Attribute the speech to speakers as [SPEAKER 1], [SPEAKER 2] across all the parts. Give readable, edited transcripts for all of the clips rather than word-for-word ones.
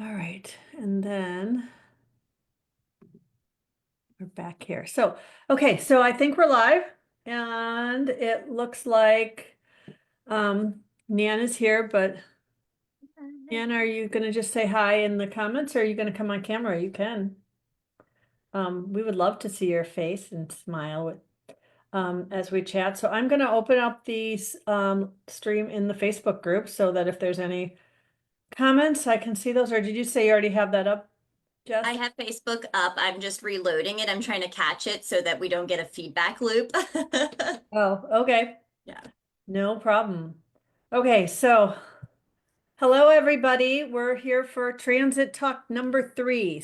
[SPEAKER 1] All right, and then we're back here. So, okay, so I think we're live and it looks like Nan is here, but Nan, are you gonna just say hi in the comments or are you gonna come on camera? You can. We would love to see your face and smile as we chat. So I'm gonna open up the stream in the Facebook group so that if there's any comments, I can see those. Or did you say you already have that up,
[SPEAKER 2] I
[SPEAKER 1] Jess?
[SPEAKER 2] have Facebook up. I'm just reloading it. I'm trying to catch it so that we don't get a feedback loop.
[SPEAKER 1] Oh, okay.
[SPEAKER 2] Yeah.
[SPEAKER 1] No problem. Okay, so hello everybody. We're here for Transit Talk number 3.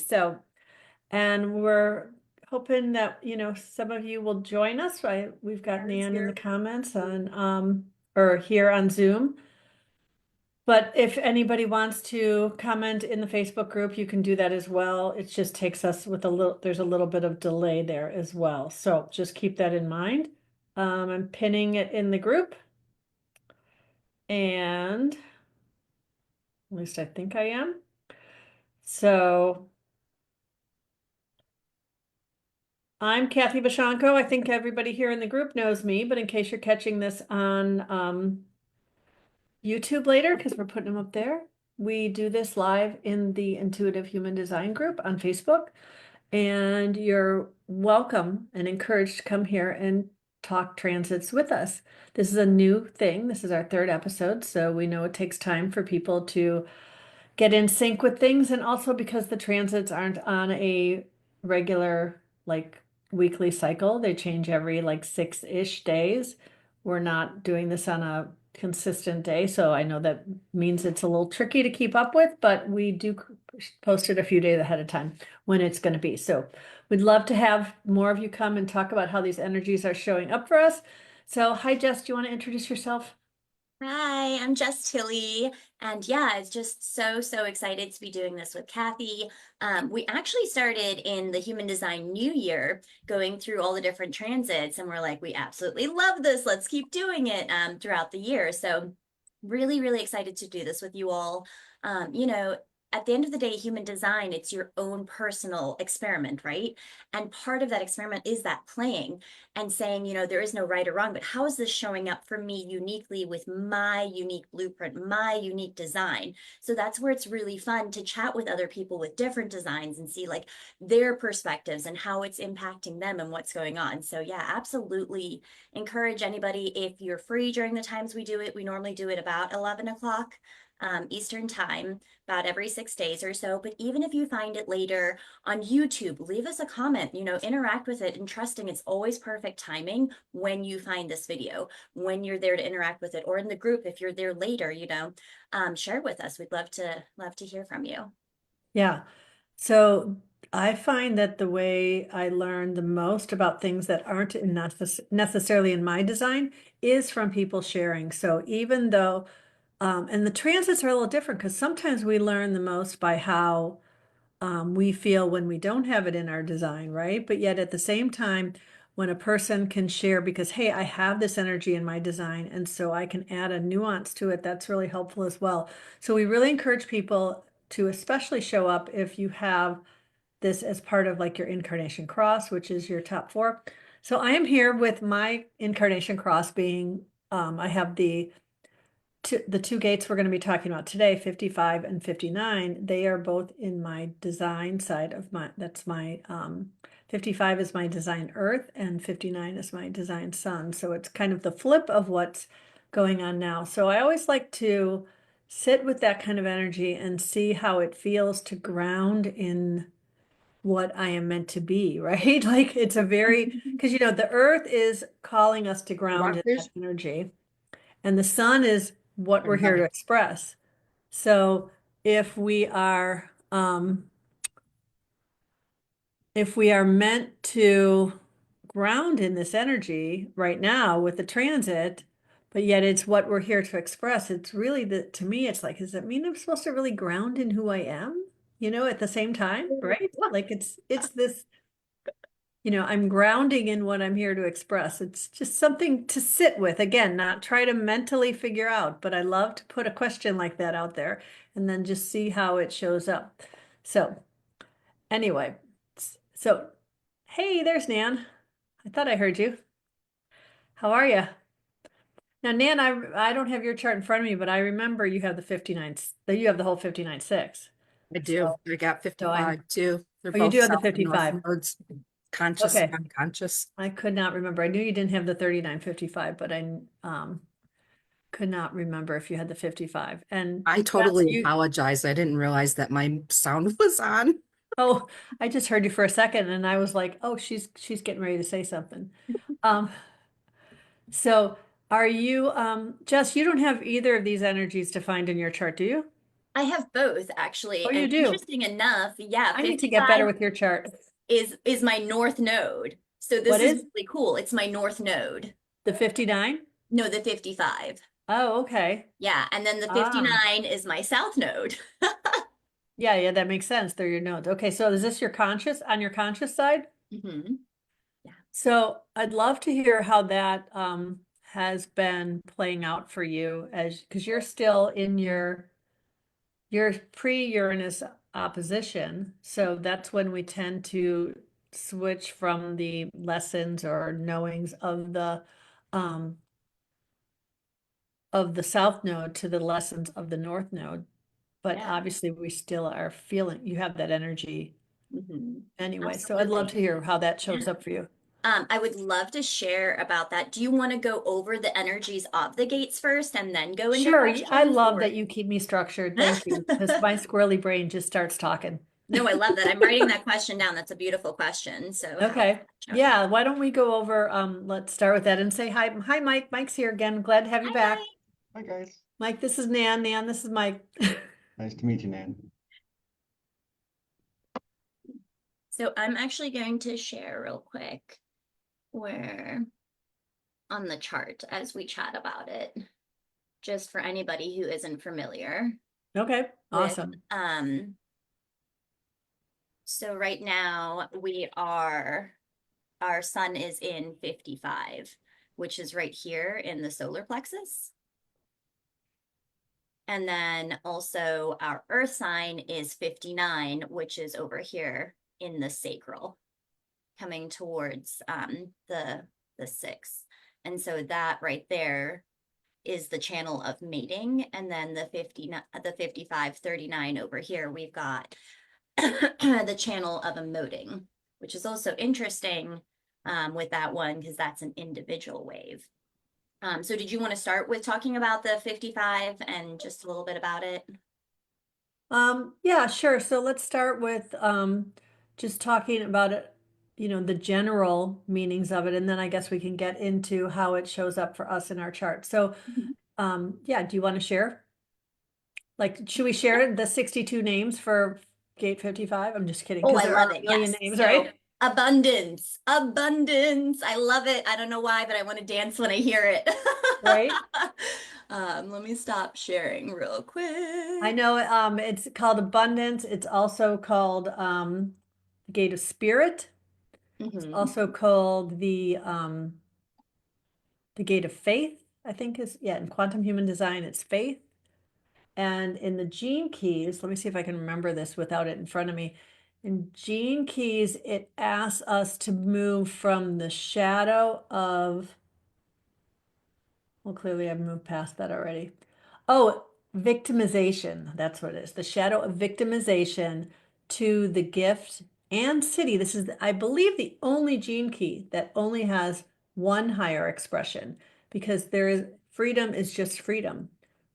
[SPEAKER 1] And we're hoping that, some of you will join us. We've got
[SPEAKER 2] Yes,
[SPEAKER 1] Nan in the
[SPEAKER 2] here.
[SPEAKER 1] comments on or here on Zoom. But if anybody wants to comment in the Facebook group, you can do that as well. It just takes us with there's a little bit of delay there as well. So just keep that in mind. I'm pinning it in the group and at least I think I am. So I'm Kathy Bochonko. I think everybody here in the group knows me, but in case you're catching this on YouTube later, because we're putting them up there, we do this live in the Intuitive Human Design group on Facebook. And you're welcome and encouraged to come here and talk transits with us. This is a new thing. This is our 3rd episode, so we know it takes time for people to get in sync with things, and also because the transits aren't on a regular, like, weekly cycle. They change every like 6-ish days. We're not doing this on a consistent day, so I know that means it's a little tricky to keep up with, but we do post it a few days ahead of time when it's going to be. So we'd love to have more of you come and talk about how these energies are showing up for us. So hi, Jess, do you want to introduce yourself?
[SPEAKER 2] Hi, I'm Jess Tilly. And yeah, it's just so excited to be doing this with Kathy. We actually started in the Human Design New Year, going through all the different transits, and we're like, we absolutely love this. Let's keep doing it throughout the year. So really excited to do this with you all. At the end of the day, human design, it's your own personal experiment, right? And part of that experiment is that playing and saying, there is no right or wrong, but how is this showing up for me uniquely with my unique blueprint, my unique design? So that's where it's really fun to chat with other people with different designs and see like their perspectives and how it's impacting them and what's going on. So yeah, absolutely encourage anybody if you're free during the times we do it. We normally do it about 11 o'clock. Eastern time, about every 6 days or so. But even if you find it later on YouTube, leave us a comment, interact with it and trusting it's always perfect timing when you find this video, when you're there to interact with it, or in the group if you're there later, share with us. We'd love to hear from you.
[SPEAKER 1] Yeah. So I find that the way I learn the most about things that aren't necessarily in my design is from people sharing. So even though, and the transits are a little different because sometimes we learn the most by how we feel when we don't have it in our design, right? But yet at the same time, when a person can share, because, hey, I have this energy in my design, and so I can add a nuance to it, that's really helpful as well. So we really encourage people to especially show up if you have this as part of like your incarnation cross, which is your top 4. So I am here with my incarnation cross being, I have the two gates we're going to be talking about today, 55 and 59, they are both in my design side of that's my 55 is my design earth and 59 is my design sun. So it's kind of the flip of what's going on now. So I always like to sit with that kind of energy and see how it feels to ground in what I am meant to be, right? Like it's a very, because the earth is calling us to ground in that
[SPEAKER 2] Rockfish.
[SPEAKER 1] energy. And the sun is what we're here to express. So if we are if we are meant to ground in this energy right now with the transit, but yet it's what we're here to express, it's really to me, it's like, does that mean I'm supposed to really ground in who I am, at the same time, right? Like it's this, I'm grounding in what I'm here to express. It's just something to sit with. Again, not try to mentally figure out, but I love to put a question like that out there and then just see how it shows up. So anyway, so hey, there's Nan. I thought I heard you. How are you? Now, Nan, I don't have your chart in front of me, but I remember you have the 59, that you have the whole 59-6.
[SPEAKER 3] I
[SPEAKER 1] So,
[SPEAKER 3] do. I got
[SPEAKER 1] so I,
[SPEAKER 3] 55 too. They're
[SPEAKER 1] oh, you
[SPEAKER 3] both
[SPEAKER 1] do have the
[SPEAKER 3] south and north
[SPEAKER 1] 55.
[SPEAKER 3] nodes, conscious and
[SPEAKER 1] Okay.
[SPEAKER 3] unconscious.
[SPEAKER 1] I could not remember. I knew you didn't have the 39-55, but I could not remember if you had the 55. And
[SPEAKER 3] I
[SPEAKER 1] yes,
[SPEAKER 3] totally apologize. I didn't realize that my sound was on.
[SPEAKER 1] oh, I just heard you for a second and I was like, oh, she's getting ready to say something. Um, so are you, Jess, you don't have either of these energies defined in your chart, do you?
[SPEAKER 2] I have both actually,
[SPEAKER 1] Oh, you
[SPEAKER 2] and
[SPEAKER 1] do.
[SPEAKER 2] interesting enough, yeah,
[SPEAKER 1] I need to get better
[SPEAKER 2] 55
[SPEAKER 1] with your chart.
[SPEAKER 2] is my north node. So
[SPEAKER 1] What
[SPEAKER 2] this is
[SPEAKER 1] is
[SPEAKER 2] really cool. It's my north node.
[SPEAKER 1] the 59?
[SPEAKER 2] No, the 55.
[SPEAKER 1] Oh, okay.
[SPEAKER 2] Yeah, and then the
[SPEAKER 1] Ah,
[SPEAKER 2] 59 is my south node.
[SPEAKER 1] yeah, that makes sense. They're your nodes. Okay, so is this your conscious on your conscious side?
[SPEAKER 2] hmm Yeah.
[SPEAKER 1] So I'd love to hear how that has been playing out for you as because you're still in your pre-Uranus opposition. So that's when we tend to switch from the lessons or knowings of the south node to the lessons of the north node. But
[SPEAKER 2] Yeah.
[SPEAKER 1] obviously we still are feeling you have that energy
[SPEAKER 2] hmm
[SPEAKER 1] anyway. So I'd love
[SPEAKER 2] Absolutely.
[SPEAKER 1] to hear how that
[SPEAKER 2] Yeah.
[SPEAKER 1] shows up for you.
[SPEAKER 2] I would love to share about that. Do you want to go over the energies of the gates first and then go into
[SPEAKER 1] Sure, I
[SPEAKER 2] questions
[SPEAKER 1] love
[SPEAKER 2] or?
[SPEAKER 1] that you keep me structured. Thank you. Because my squirrely brain just starts talking.
[SPEAKER 2] No, I love that. I'm writing that question down. That's a beautiful question. So how?
[SPEAKER 1] Okay.
[SPEAKER 2] Okay.
[SPEAKER 1] Yeah, why don't we go over, let's start with that and say hi. Hi, Mike. Mike's here again. Glad to have you
[SPEAKER 2] Hi,
[SPEAKER 1] back.
[SPEAKER 2] Mike.
[SPEAKER 4] Hi, guys.
[SPEAKER 1] Mike, this is Nan. Nan, this is Mike.
[SPEAKER 4] Nice to meet you, Nan.
[SPEAKER 2] So I'm actually going to share real quick where on the chart as we chat about it, just for anybody who isn't familiar
[SPEAKER 1] Okay,
[SPEAKER 2] with
[SPEAKER 1] awesome.
[SPEAKER 2] So right now our sun is in 55, which is right here in the solar plexus. And then also our earth sign is 59, which is over here in the sacral, coming towards the sixth. And so that right there is the channel of mating. And then the 55, 39 over here, we've got the channel of emoting, which is also interesting with that one because that's an individual wave. So did you want to start with talking about the 55 and just a little bit about it?
[SPEAKER 1] Yeah, sure. So let's start with just talking about it, the general meanings of it, and then I guess we can get into how it shows up for us in our chart. So, yeah, do you want to share? Like, should we share the 62 names for gate 55? I'm just kidding,
[SPEAKER 2] Oh,
[SPEAKER 1] because
[SPEAKER 2] I
[SPEAKER 1] there
[SPEAKER 2] love
[SPEAKER 1] are
[SPEAKER 2] it.
[SPEAKER 1] a million
[SPEAKER 2] Yes.
[SPEAKER 1] names,
[SPEAKER 2] So
[SPEAKER 1] right?
[SPEAKER 2] abundance, abundance. I love it. I don't know why, but I want to dance when I hear it.
[SPEAKER 1] Right?
[SPEAKER 2] Let me stop sharing real quick.
[SPEAKER 1] I know it's called abundance. It's also called the gate of spirit. It's
[SPEAKER 2] Mhm.
[SPEAKER 1] also called the gate of faith, I think is, yeah, in quantum human design, it's faith. And in the gene keys, let me see if I can remember this without it in front of me. In gene keys, it asks us to move from the shadow of, well, clearly I've moved past that already. Oh, victimization. That's what it is. The shadow of victimization to the gift and city. This is, I believe, the only gene key that only has one higher expression because there is freedom is just freedom,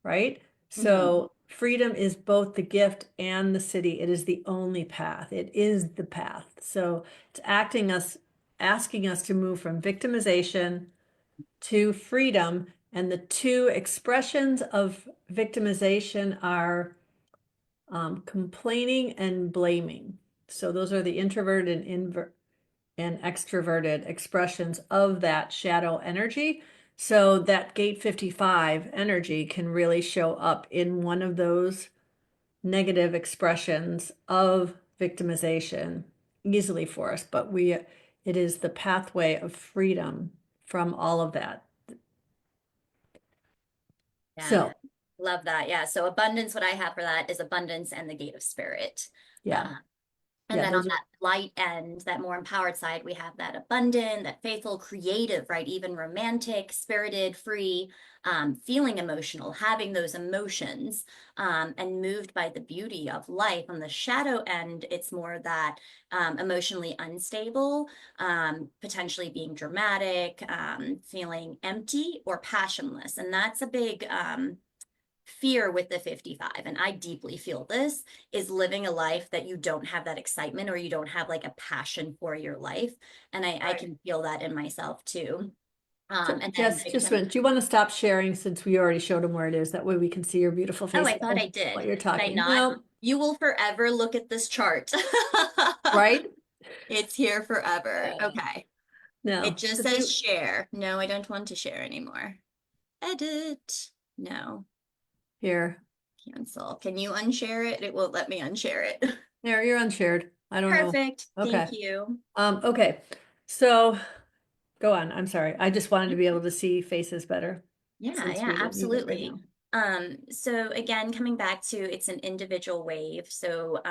[SPEAKER 1] right?
[SPEAKER 2] Mhm.
[SPEAKER 1] So freedom is both the gift and the city. It is the only path. It is the path. So it's asking us to move from victimization to freedom. And the two expressions of victimization are complaining and blaming. So those are the introverted and extroverted expressions of that shadow energy. So that gate 55 energy can really show up in one of those negative expressions of victimization easily for us. But It is the pathway of freedom from all of that.
[SPEAKER 2] Yeah,
[SPEAKER 1] So,
[SPEAKER 2] love that. Yeah. So abundance, what I have for that is abundance and the gate of spirit.
[SPEAKER 1] yeah,
[SPEAKER 2] And
[SPEAKER 1] yeah,
[SPEAKER 2] then on
[SPEAKER 1] those are,
[SPEAKER 2] that light end, that more empowered side, we have that abundant, that faithful, creative, right? Even romantic, spirited, free, feeling emotional, having those emotions, and moved by the beauty of life. On the shadow end, it's more that emotionally unstable, potentially being dramatic, feeling empty or passionless. And that's a big fear with the 55, and I deeply feel this, is living a life that you don't have that excitement or you don't have like a passion for your life. And I can feel that in myself too.
[SPEAKER 1] so
[SPEAKER 2] And then
[SPEAKER 1] Jess,
[SPEAKER 2] big
[SPEAKER 1] just
[SPEAKER 2] time.
[SPEAKER 1] went, do you want to stop sharing since we already showed them where it is? That way we can see your beautiful
[SPEAKER 2] Oh,
[SPEAKER 1] face.
[SPEAKER 2] I thought I
[SPEAKER 1] What
[SPEAKER 2] did.
[SPEAKER 1] you're
[SPEAKER 2] Did I
[SPEAKER 1] talking.
[SPEAKER 2] not?
[SPEAKER 1] No,
[SPEAKER 2] You will forever look at this chart.
[SPEAKER 1] right?
[SPEAKER 2] It's here forever.
[SPEAKER 1] Uh,
[SPEAKER 2] Okay. It
[SPEAKER 1] No,
[SPEAKER 2] just
[SPEAKER 1] so do
[SPEAKER 2] says
[SPEAKER 1] you,
[SPEAKER 2] share. No, I don't want to share anymore. Edit. No.
[SPEAKER 1] here,
[SPEAKER 2] Cancel. Can you unshare it? It won't let me unshare it.
[SPEAKER 1] there, you're unshared. I don't know.
[SPEAKER 2] Perfect.
[SPEAKER 1] Okay.
[SPEAKER 2] Thank you.
[SPEAKER 1] Okay. So go on. I'm sorry. I just wanted to be able to see faces better
[SPEAKER 2] Yeah,
[SPEAKER 1] since
[SPEAKER 2] yeah,
[SPEAKER 1] we didn't need it right
[SPEAKER 2] absolutely.
[SPEAKER 1] now.
[SPEAKER 2] So again, coming back to it's an individual wave. So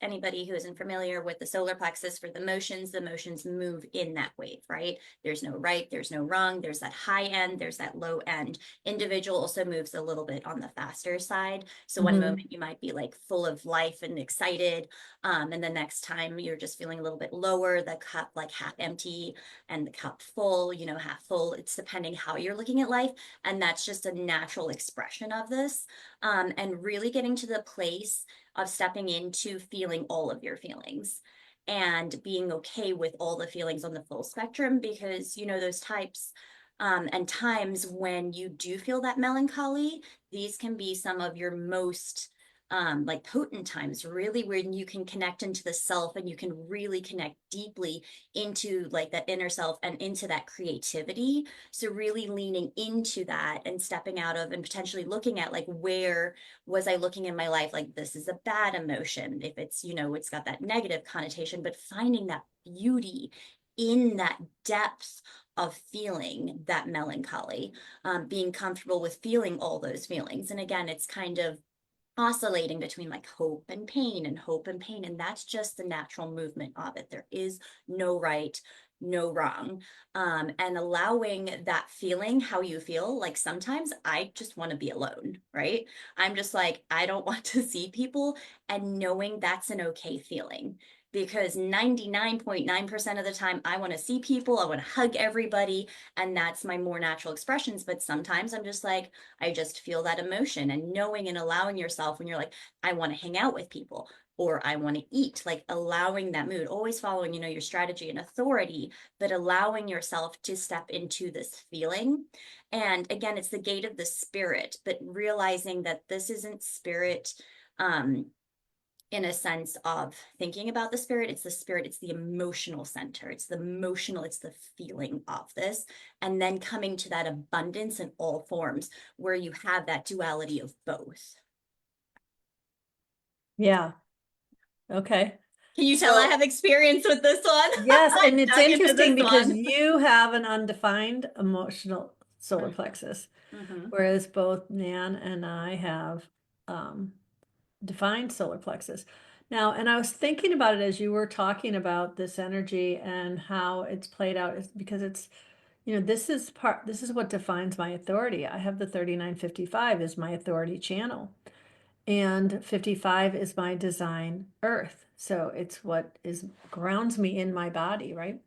[SPEAKER 2] anybody who isn't familiar with the solar plexus for the motions move in that wave, right? There's no right, there's no wrong, there's that high end, there's that low end. Individual also moves a little bit on the faster side. So one
[SPEAKER 1] Mhm.
[SPEAKER 2] moment you might be like full of life and excited. And the next time you're just feeling a little bit lower, the cup like half empty and the cup full, half full. It's depending how you're looking at life. And that's just a natural expression of this. And really getting to the place of stepping into feeling all of your feelings and being okay with all the feelings on the full spectrum, because those types and times when you do feel that melancholy, these can be some of your most like potent times, really, when you can connect into the self and you can really connect deeply into like that inner self and into that creativity. So really leaning into that and stepping out of and potentially looking at like, where was I looking in my life? Like, this is a bad emotion. If it's, it's got that negative connotation, but finding that beauty in that depth of feeling that melancholy, being comfortable with feeling all those feelings. And again, it's kind of oscillating between like hope and pain and hope and pain. And that's just the natural movement of it. There is no right, no wrong. And allowing that feeling, how you feel. Like sometimes I just want to be alone, right? I'm just like, I don't want to see people, and knowing that's an okay feeling. Because 99.9% of the time, I want to see people, I want to hug everybody, and that's my more natural expressions. But sometimes I'm just like, I just feel that emotion, and knowing and allowing yourself when you're like, I want to hang out with people or I want to eat, like allowing that mood, always following, your strategy and authority, but allowing yourself to step into this feeling. And again, it's the gate of the spirit, but realizing that this isn't spirit. In a sense of thinking about the spirit, it's the emotional center, it's the emotional, it's the feeling of this, and then coming to that abundance in all forms where you have that duality of both.
[SPEAKER 1] Yeah. Okay.
[SPEAKER 2] Can you tell I
[SPEAKER 1] So
[SPEAKER 2] have experience with this one?
[SPEAKER 1] yes,
[SPEAKER 2] I
[SPEAKER 1] and it's
[SPEAKER 2] dug into
[SPEAKER 1] interesting
[SPEAKER 2] this
[SPEAKER 1] because
[SPEAKER 2] one.
[SPEAKER 1] you have an undefined emotional solar plexus,
[SPEAKER 2] Mm-hmm.
[SPEAKER 1] whereas both Nan and I have defined solar plexus. Now, and I was thinking about it as you were talking about this energy and how it's played out, is because it's, this is what defines my authority. I have the 3955 as my authority channel. And 55 is my design earth. So it's what grounds me in my body, right?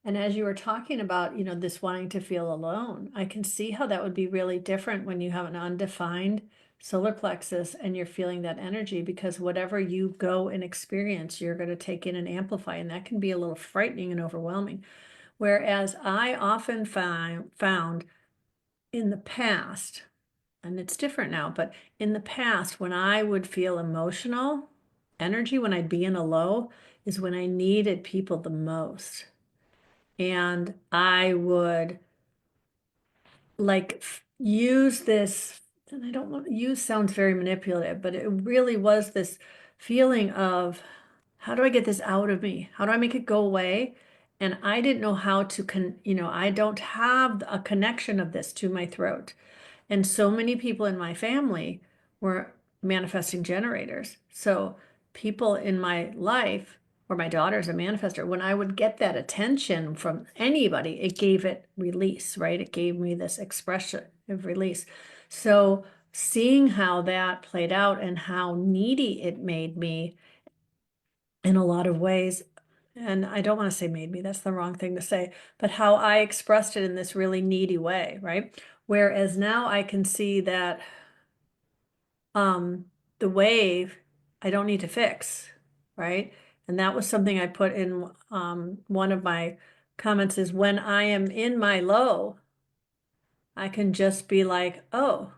[SPEAKER 1] And as you were talking about, this wanting to feel alone, I can see how that would be really different when you have an undefined solar plexus and you're feeling that energy, because whatever you go and experience, you're going to take in and amplify. And that can be a little frightening and overwhelming. Whereas I often found in the past, and it's different now, but in the past, when I would feel emotional energy, when I'd be in a low, is when I needed people the most. And I would like use this, and I don't want use sounds very manipulative, but it really was this feeling of, how do I get this out of me? How do I make it go away? And I didn't know how to I don't have a connection of this to my throat. And so many people in my family were manifesting generators. So people in my life, or my daughter's a manifester, when I would get that attention from anybody, it gave it release, right? It gave me this expression of release. So seeing how that played out and how needy it made me in a lot of ways, and I don't want to say made me, that's the wrong thing to say, but how I expressed it in this really needy way, right? Whereas now I can see that the wave I don't need to fix, right? And that was something I put in one of my comments is when I am in my low, I can just be like, oh,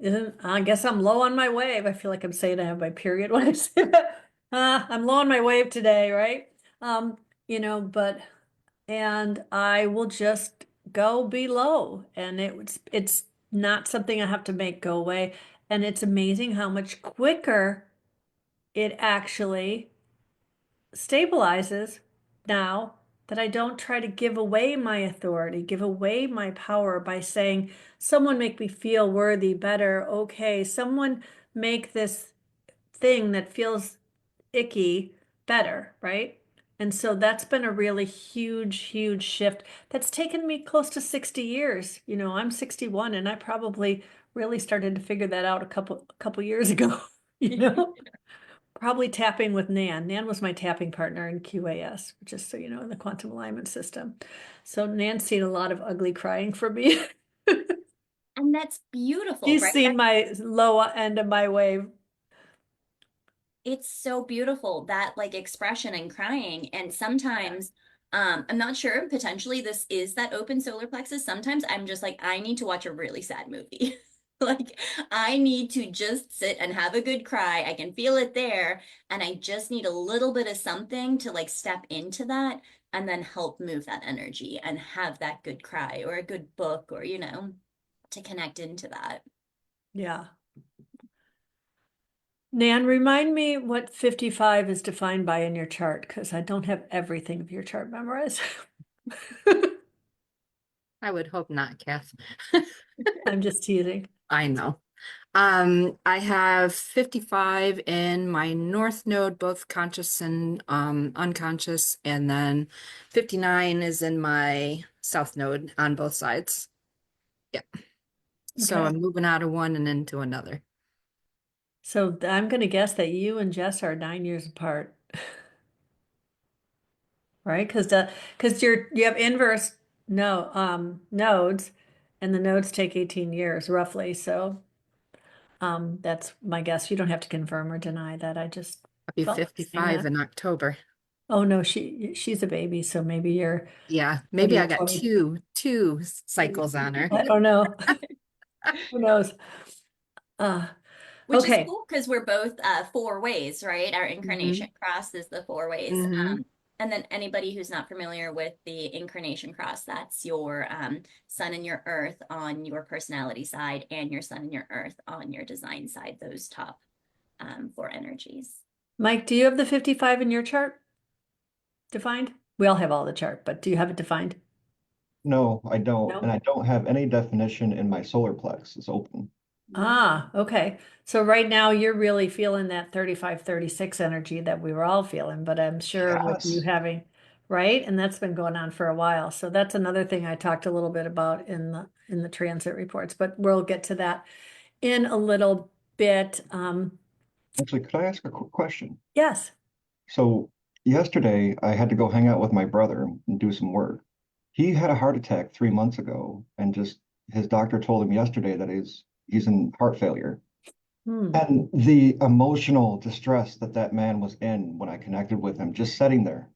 [SPEAKER 1] isn't I guess I'm low on my wave. I feel like I'm saying I have my period when I say that. I'm low on my wave today, right? Um, but and I will just go below, and it's not something I have to make go away. And it's amazing how much quicker it actually stabilizes now that I don't try to give away my authority, give away my power by saying, someone make me feel worthy, better, okay, someone make this thing that feels icky better, right? And so that's been a really huge, huge shift that's taken me close to 60 years. I'm 61 and I probably really started to figure that out a couple years ago, you know? Probably tapping with Nan. Nan was my tapping partner in QAS, just so you know, in the quantum alignment system. So Nan's seen a lot of ugly crying from me.
[SPEAKER 2] And that's beautiful,
[SPEAKER 1] She's
[SPEAKER 2] right?
[SPEAKER 1] seen my low end of my wave.
[SPEAKER 2] It's so beautiful, that like expression and crying. And sometimes, I'm not sure, potentially this is that open solar plexus. Sometimes I'm just like, I need to watch a really sad movie. Like, I need to just sit and have a good cry. I can feel it there. And I just need a little bit of something to like step into that and then help move that energy and have that good cry or a good book or, to connect into that.
[SPEAKER 1] Yeah. Nan, remind me what 55 is defined by in your chart, because I don't have everything of your chart memorized.
[SPEAKER 3] I would hope not, Kath.
[SPEAKER 1] I'm just teasing.
[SPEAKER 3] I know. I have 55 in my north node, both conscious and unconscious, and then 59 is in my south node on both sides. Yep. So
[SPEAKER 1] Okay.
[SPEAKER 3] I'm moving out of one and into another.
[SPEAKER 1] So I'm going to guess that you and Jess are 9 years apart, right? Because you have inverse no nodes, and the nodes take 18 years roughly. So that's my guess. You don't have to confirm or deny that. I just
[SPEAKER 3] I'll be
[SPEAKER 1] felt like saying
[SPEAKER 3] 55
[SPEAKER 1] that.
[SPEAKER 3] in October.
[SPEAKER 1] Oh no, she's a baby, so maybe you're
[SPEAKER 3] Yeah,
[SPEAKER 1] what are
[SPEAKER 3] maybe
[SPEAKER 1] you,
[SPEAKER 3] I got
[SPEAKER 1] 20?
[SPEAKER 3] two cycles on her.
[SPEAKER 1] I don't know. Who knows? Uh,
[SPEAKER 2] Which is
[SPEAKER 1] okay.
[SPEAKER 2] cool because we're both four ways, right? Our
[SPEAKER 3] hmm
[SPEAKER 2] incarnation cross is the four ways.
[SPEAKER 3] hmm
[SPEAKER 2] And then anybody who's not familiar with the incarnation cross, that's your sun and your earth on your personality side and your sun and your earth on your design side, those top four energies.
[SPEAKER 1] Mike, do you have the 55 in your chart defined? We all have all the chart, but do you have it defined?
[SPEAKER 4] No, I don't.
[SPEAKER 1] No.
[SPEAKER 4] And I don't have any definition in my solar plex. It's open.
[SPEAKER 1] Ah, okay. So right now you're really feeling that 35, 36 energy that we were all feeling, but I'm sure with you
[SPEAKER 4] Yes.
[SPEAKER 1] having, right? And that's been going on for a while. So that's another thing I talked a little bit about in the transit reports, but we'll get to that in a little bit.
[SPEAKER 4] Actually, could I ask a quick question?
[SPEAKER 1] Yes.
[SPEAKER 4] So yesterday I had to go hang out with my brother and do some work. He had a heart attack 3 months ago, and just his doctor told him yesterday that he's in heart failure.
[SPEAKER 1] Hmm.
[SPEAKER 4] And the emotional distress that that man was in when I connected with him, just sitting there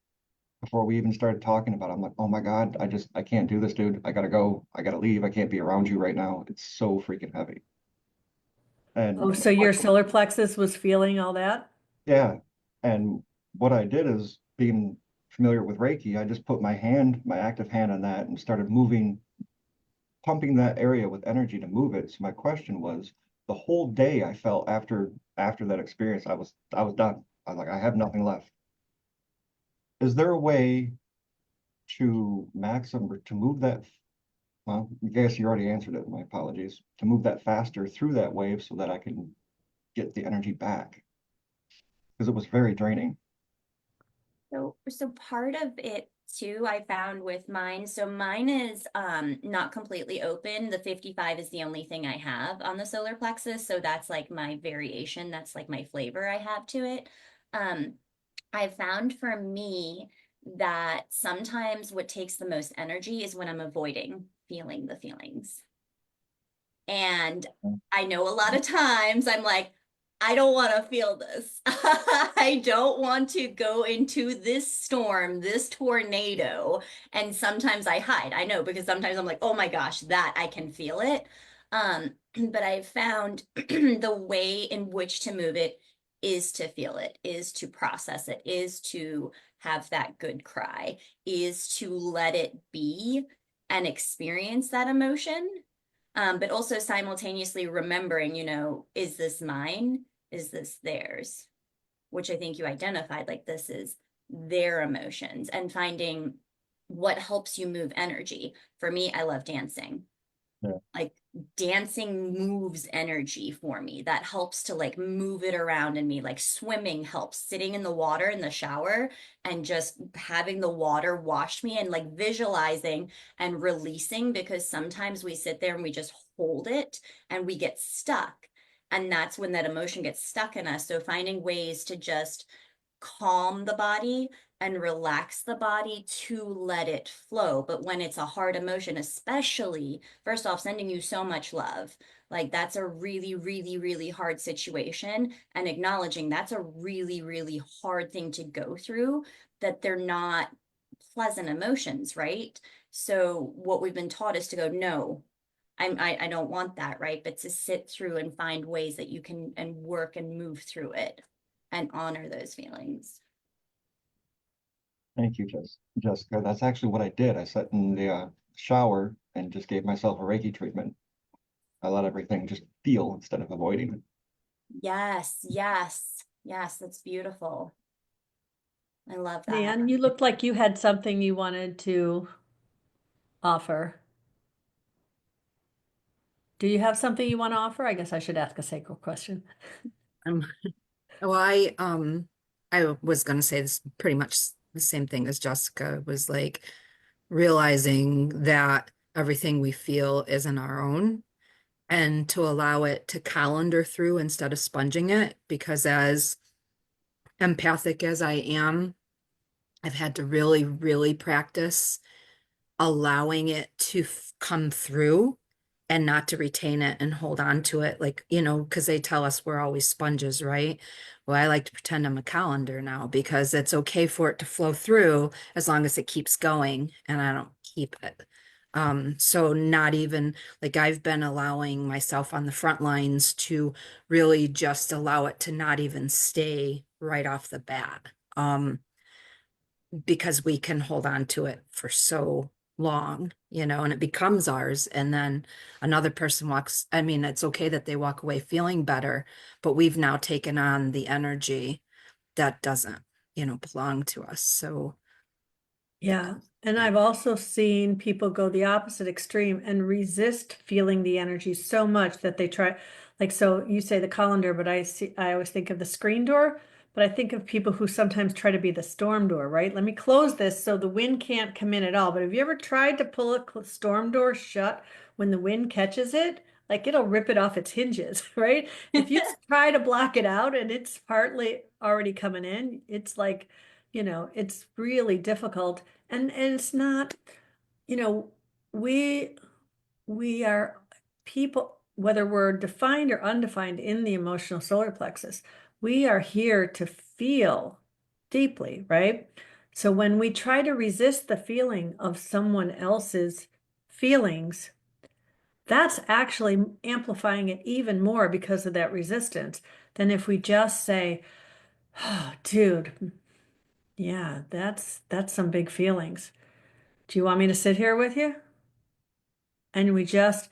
[SPEAKER 4] before we even started talking about it, I'm like, oh my God, I can't do this, dude. I gotta go. I gotta leave. I can't be around you right now. It's so freaking heavy. And
[SPEAKER 1] Oh, so your solar plexus was feeling all that?
[SPEAKER 4] yeah. And what I did is, being familiar with Reiki, I just put my active hand on that and started moving, pumping that area with energy to move it. So my question was, the whole day I felt after that experience, I was done. I was like, I have nothing left. Is there a way to maximum or to move that, well, I guess you already answered it, my apologies, to move that faster through that wave so that I can get the energy back because it was very draining.
[SPEAKER 2] So part of it too, I found with mine. So mine is not completely open. The 55 is the only thing I have on the solar plexus. So that's like my variation. That's like my flavor I have to it. Um, I found for me that sometimes what takes the most energy is when I'm avoiding feeling the feelings. And I know a lot of times I'm like, I don't want to feel this. I don't want to go into this storm, this tornado. And sometimes I hide. I know because sometimes I'm like, oh my gosh, that I can feel it. But I've found the way in which to move it is to feel it, is to process it, is to have that good cry, is to let it be and experience that emotion, but also simultaneously remembering, is this mine? Is this theirs? Which I think you identified, like this is their emotions, and finding what helps you move energy. For me, I love dancing.
[SPEAKER 4] Yeah.
[SPEAKER 2] Like dancing moves energy for me. That helps to like move it around in me. Like swimming helps, sitting in the water in the shower and just having the water wash me and like visualizing and releasing, because sometimes we sit there and we just hold it and we get stuck. And that's when that emotion gets stuck in us. So finding ways to just calm the body and relax the body to let it flow. But when it's a hard emotion, especially, first off, sending you so much love. Like that's a really, really, really hard situation. And acknowledging that's a really, really hard thing to go through, that they're not pleasant emotions, right? So what we've been taught is to go, no, I don't want that, right? But to sit through and find ways that you can and work and move through it and honor those feelings.
[SPEAKER 4] Thank you, Jessica. That's actually what I did. I sat in the shower and just gave myself a Reiki treatment. I let everything just feel instead of avoiding it.
[SPEAKER 2] Yes, yes, yes, that's beautiful. I love that.
[SPEAKER 1] Dan, you looked like you had something you wanted to offer. Do you have something you want to offer? I guess I should ask a sacral question.
[SPEAKER 3] Um, well, I was gonna say this pretty much the same thing as Jessica, was like realizing that everything we feel isn't our own, and to allow it to calendar through instead of sponging it, because as empathic as I am, I've had to really, really practice allowing it to come through and not to retain it and hold on to it. Like, because they tell us we're always sponges, right? Well, I like to pretend I'm a calendar now because it's okay for it to flow through as long as it keeps going and I don't keep it. So not even like I've been allowing myself on the front lines to really just allow it to not even stay right off the bat. Because we can hold on to it for so long, and it becomes ours. And then another person walks, I mean, it's okay that they walk away feeling better, but we've now taken on the energy that doesn't, belong to us. So,
[SPEAKER 1] Yeah. And I've also seen people go the opposite extreme and resist feeling the energy so much that they try, like, so you say the colander, but I always think of the screen door, but I think of people who sometimes try to be the storm door, right? Let me close this so the wind can't come in at all. But have you ever tried to pull a storm door shut when the wind catches it? Like it'll rip it off its hinges, right? If you try to block it out and it's partly already coming in, it's like, it's really difficult. And it's not, you know, we we are people, whether we're defined or undefined in the emotional solar plexus, we are here to feel deeply, right? So when we try to resist the feeling of someone else's feelings, that's actually amplifying it even more because of that resistance than if we just say, oh, dude, yeah, that's some big feelings. Do you want me to sit here with you? And we just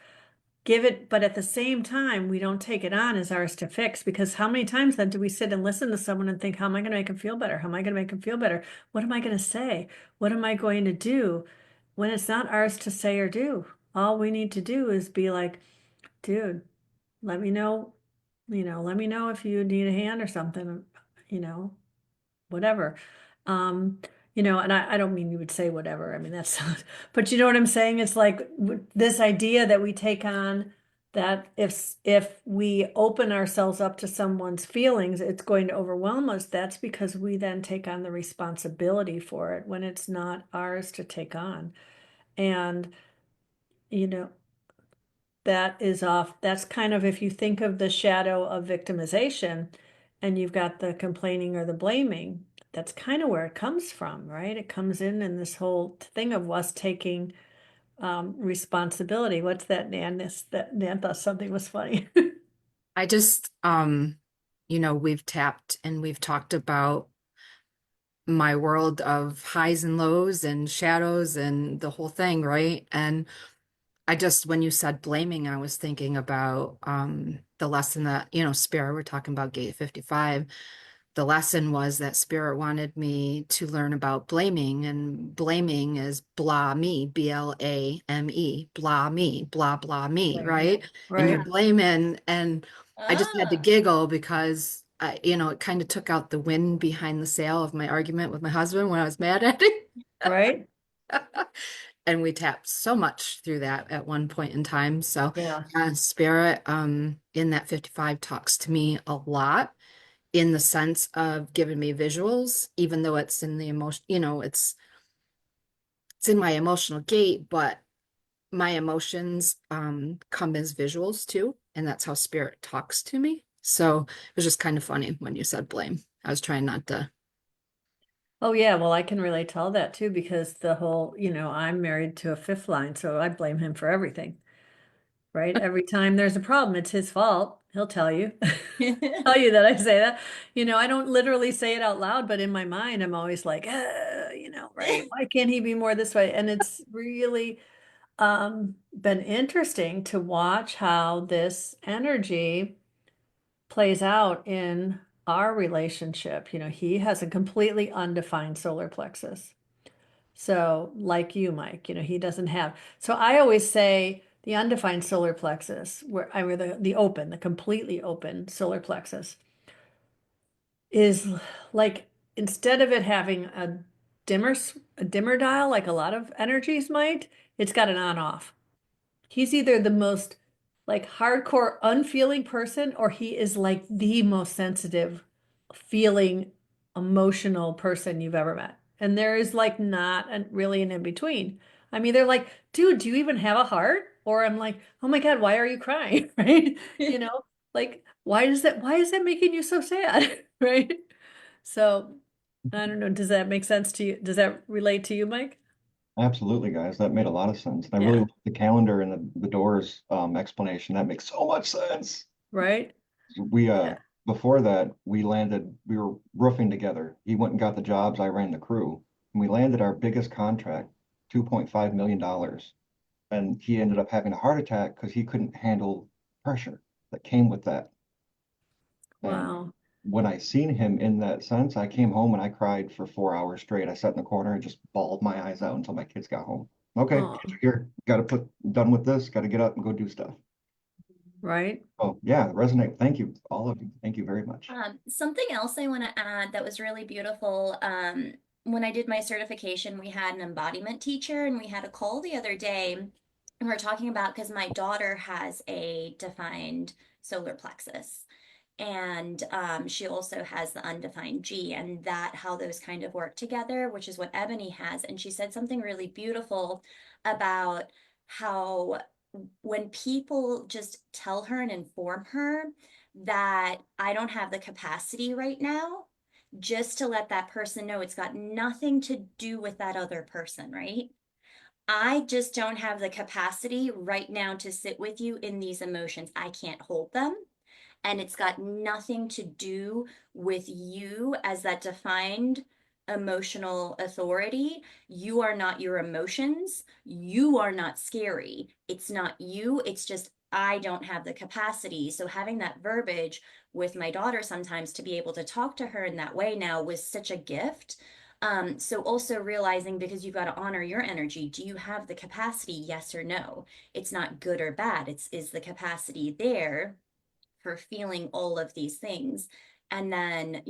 [SPEAKER 1] give it, but at the same time, we don't take it on as ours to fix, because how many times then do we sit and listen to someone and think, how am I going to make them feel better? How am I going to make them feel better? What am I going to say? What am I going to do? When it's not ours to say or do. All we need to do is be like, dude, let me know, let me know if you need a hand or something, you know, whatever. Um, and I don't mean you would say whatever. I mean, that's, but you know what I'm saying? It's like this idea that we take on, that if we open ourselves up to someone's feelings, it's going to overwhelm us. That's because we then take on the responsibility for it when it's not ours to take on. And, you know, that's kind of, if you think of the shadow of victimization and you've got the complaining or the blaming, that's kind of where it comes from, right? It comes in this whole thing of us taking responsibility. What's that, Nan? That Nan thought something was funny.
[SPEAKER 3] I just, we've tapped and we've talked about my world of highs and lows and shadows and the whole thing, right? And I just, when you said blaming, I was thinking about the lesson that, Spirit, we're talking about Gate 55. The lesson was that Spirit wanted me to learn about blaming, and blaming is blah me, BLAME, blah me, blah, blah me, right? And you're
[SPEAKER 1] Right,
[SPEAKER 3] blaming, and I just had to
[SPEAKER 2] Ah.
[SPEAKER 3] giggle because it kind of took out the wind behind the sail of my argument with my husband when I was mad at him.
[SPEAKER 1] right.
[SPEAKER 3] And we tapped so much through that at one point in time. So
[SPEAKER 1] Yeah.
[SPEAKER 3] Spirit in that 55 talks to me a lot in the sense of giving me visuals, even though it's in the emotion, it's in my emotional gate, but my emotions come as visuals too. And that's how Spirit talks to me. So it was just kind of funny when you said blame. I was trying not to.
[SPEAKER 1] Oh yeah, well, I can relate to all that too, because the whole, I'm married to a fifth line, so I blame him for everything. Right? Every time there's a problem, it's his fault. He'll tell you. Tell you that I say that. I don't literally say it out loud, but in my mind, I'm always like, right? Why can't he be more this way? And it's really been interesting to watch how this energy plays out in our relationship. He has a completely undefined solar plexus. So, like you, Mike, he doesn't have. So I always say the undefined solar plexus, where I mean the completely open solar plexus, is like, instead of it having a dimmer dial like a lot of energies might, it's got an on off. He's either the most like hardcore unfeeling person, or he is like the most sensitive, feeling, emotional person you've ever met. And there is like not really an in between. I mean, they're like, dude, do you even have a heart? Or I'm like, oh my God, why are you crying? Right? Like, why is that making you so sad? Right? So I don't know. Does that make sense to you? Does that relate to you, Mike?
[SPEAKER 4] Absolutely, guys. That made a lot of sense. And I really
[SPEAKER 1] Yeah.
[SPEAKER 4] like the calendar and the doors explanation. That makes so much sense.
[SPEAKER 1] Right?
[SPEAKER 4] We
[SPEAKER 1] Yeah.
[SPEAKER 4] before that we were roofing together. He went and got the jobs, I ran the crew. And we landed our biggest contract, $2.5 million. And he ended up having a heart attack because he couldn't handle pressure that came with that. And
[SPEAKER 1] Wow.
[SPEAKER 4] when I seen him in that sense, I came home and I cried for 4 hours straight. I sat in the corner and just bawled my eyes out until my kids got home. Okay,
[SPEAKER 1] Oh,
[SPEAKER 4] kids are here. Got to put done with this. Got to get up and go do stuff.
[SPEAKER 1] right.
[SPEAKER 4] Oh yeah, resonate. Thank you, all of you. Thank you very much.
[SPEAKER 2] Something else I want to add that was really beautiful. When I did my certification, we had an embodiment teacher, and we had a call the other day, and we are talking about, because my daughter has a defined solar plexus, and she also has the undefined G, and that how those kind of work together, which is what Ebony has. And she said something really beautiful about how when people just tell her and inform her that I don't have the capacity right now, just to let that person know it's got nothing to do with that other person, right? I just don't have the capacity right now to sit with you in these emotions. I can't hold them. And it's got nothing to do with you as that defined emotional authority. You are not your emotions. You are not scary. It's not you. It's just I don't have the capacity. So having that verbiage with my daughter sometimes to be able to talk to her in that way now was such a gift. So also realizing, because you've got to honor your energy, do you have the capacity? Yes or no? It's not good or bad. Is the capacity there for feeling all of these things? And then,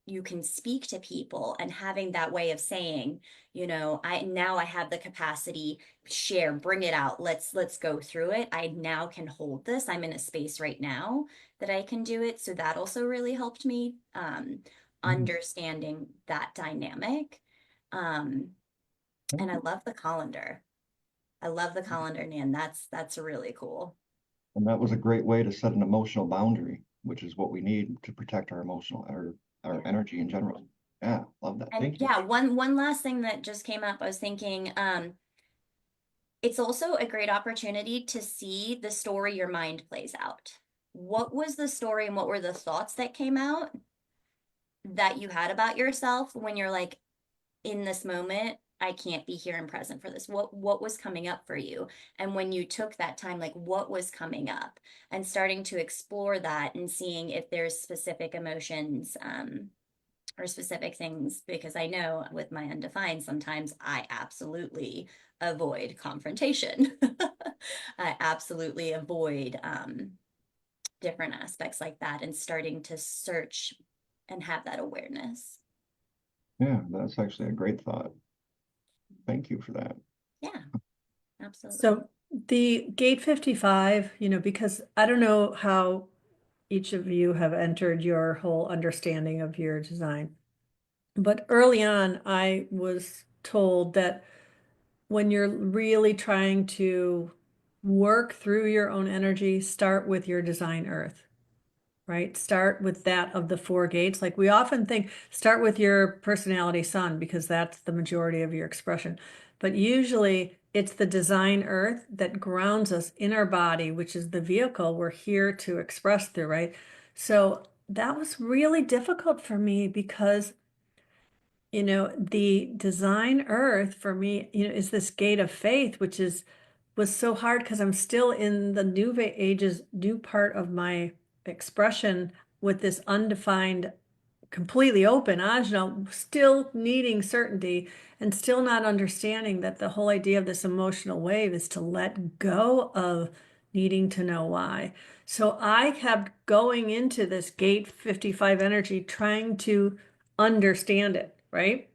[SPEAKER 2] you can speak to people, and having that way of saying, I have the capacity, share, bring it out. Let's go through it. I now can hold this. I'm in a space right now that I can do it. So that also really helped me, understanding that dynamic. Um, and I love the colander. I love the colander, Nan. That's really cool.
[SPEAKER 4] And that was a great way to set an emotional boundary, which is what we need to protect our emotional, our
[SPEAKER 2] Yeah.
[SPEAKER 4] energy in general. Yeah, love that.
[SPEAKER 2] And
[SPEAKER 4] Thank you.
[SPEAKER 2] yeah, one last thing that just came up, I was thinking, it's also a great opportunity to see the story your mind plays out. What was the story and what were the thoughts that came out that you had about yourself when you're like, in this moment, I can't be here and present for this? What was coming up for you? And when you took that time, like what was coming up, and starting to explore that and seeing if there's specific emotions, or specific things, because I know with my undefined, sometimes I absolutely avoid confrontation. I absolutely avoid different aspects like that, and starting to search and have that awareness.
[SPEAKER 4] Yeah, that's actually a great thought. Thank you for that.
[SPEAKER 2] Yeah, absolutely.
[SPEAKER 1] So the gate 55, because I don't know how each of you have entered your whole understanding of your design. But early on, I was told that when you're really trying to work through your own energy, start with your design earth, right? Start with that of the four gates. Like we often think, start with your personality sun because that's the majority of your expression. But usually it's the design earth that grounds us in our body, which is the vehicle we're here to express through, right? So that was really difficult for me because the design earth for me, is this gate of faith, which was so hard because I'm still in the new part of my expression with this undefined, completely open ajna, still needing certainty and still not understanding that the whole idea of this emotional wave is to let go of needing to know why. So I kept going into this gate 55 energy, trying to understand it, right?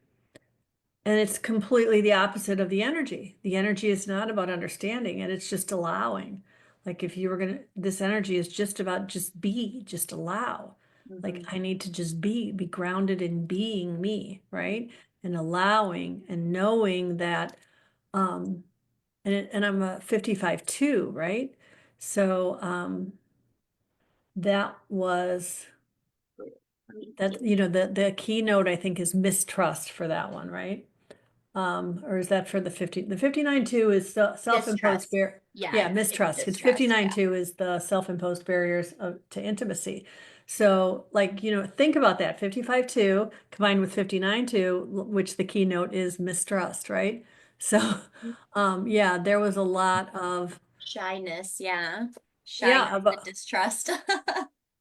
[SPEAKER 1] And it's completely the opposite of the energy. The energy is not about understanding and it's just allowing. Like if you were going to, this energy is just about just be, just allow. Like
[SPEAKER 2] Mhm.
[SPEAKER 1] I need to just be grounded in being me, right? And allowing and knowing that, um, and I'm a 55 too, right? So, that was that, the keynote I think is mistrust for that one, right? Or is that for the 50? The 59 two is self-imposed
[SPEAKER 2] Mistrust.
[SPEAKER 1] barrier.
[SPEAKER 2] Yeah,
[SPEAKER 1] Yeah,
[SPEAKER 2] it's
[SPEAKER 1] mistrust. It's
[SPEAKER 2] mistrust.
[SPEAKER 1] 59
[SPEAKER 2] Yeah.
[SPEAKER 1] two is the self-imposed barriers to intimacy. So, like, think about that. 55 two combined with 59 two, which the keynote is mistrust, right? So, yeah, there was a lot of,
[SPEAKER 2] Shyness. Yeah. Shyness
[SPEAKER 1] yeah,
[SPEAKER 2] and distrust.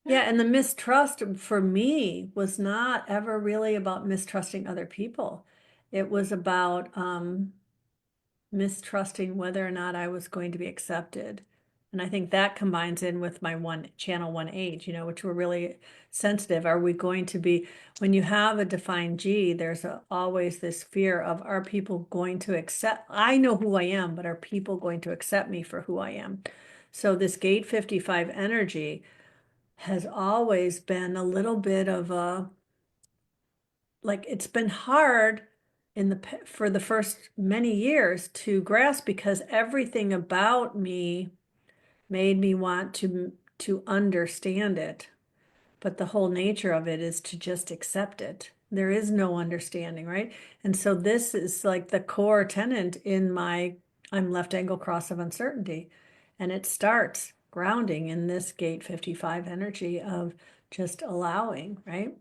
[SPEAKER 1] yeah, and the mistrust for me was not ever really about mistrusting other people. It was about, mistrusting whether or not I was going to be accepted. And I think that combines in with my channel 1H, which we're really sensitive. Are we going to be, when you have a defined G, there's always this fear of, are people going to accept, I know who I am, but are people going to accept me for who I am? So this gate 55 energy has always been a little bit of a, like it's been hard for the first many years to grasp because everything about me made me want to understand it, but the whole nature of it is to just accept it. There is no understanding, right? And so this is like the core tenet in my I'm left angle cross of uncertainty, and it starts grounding in this gate 55 energy of just allowing, right?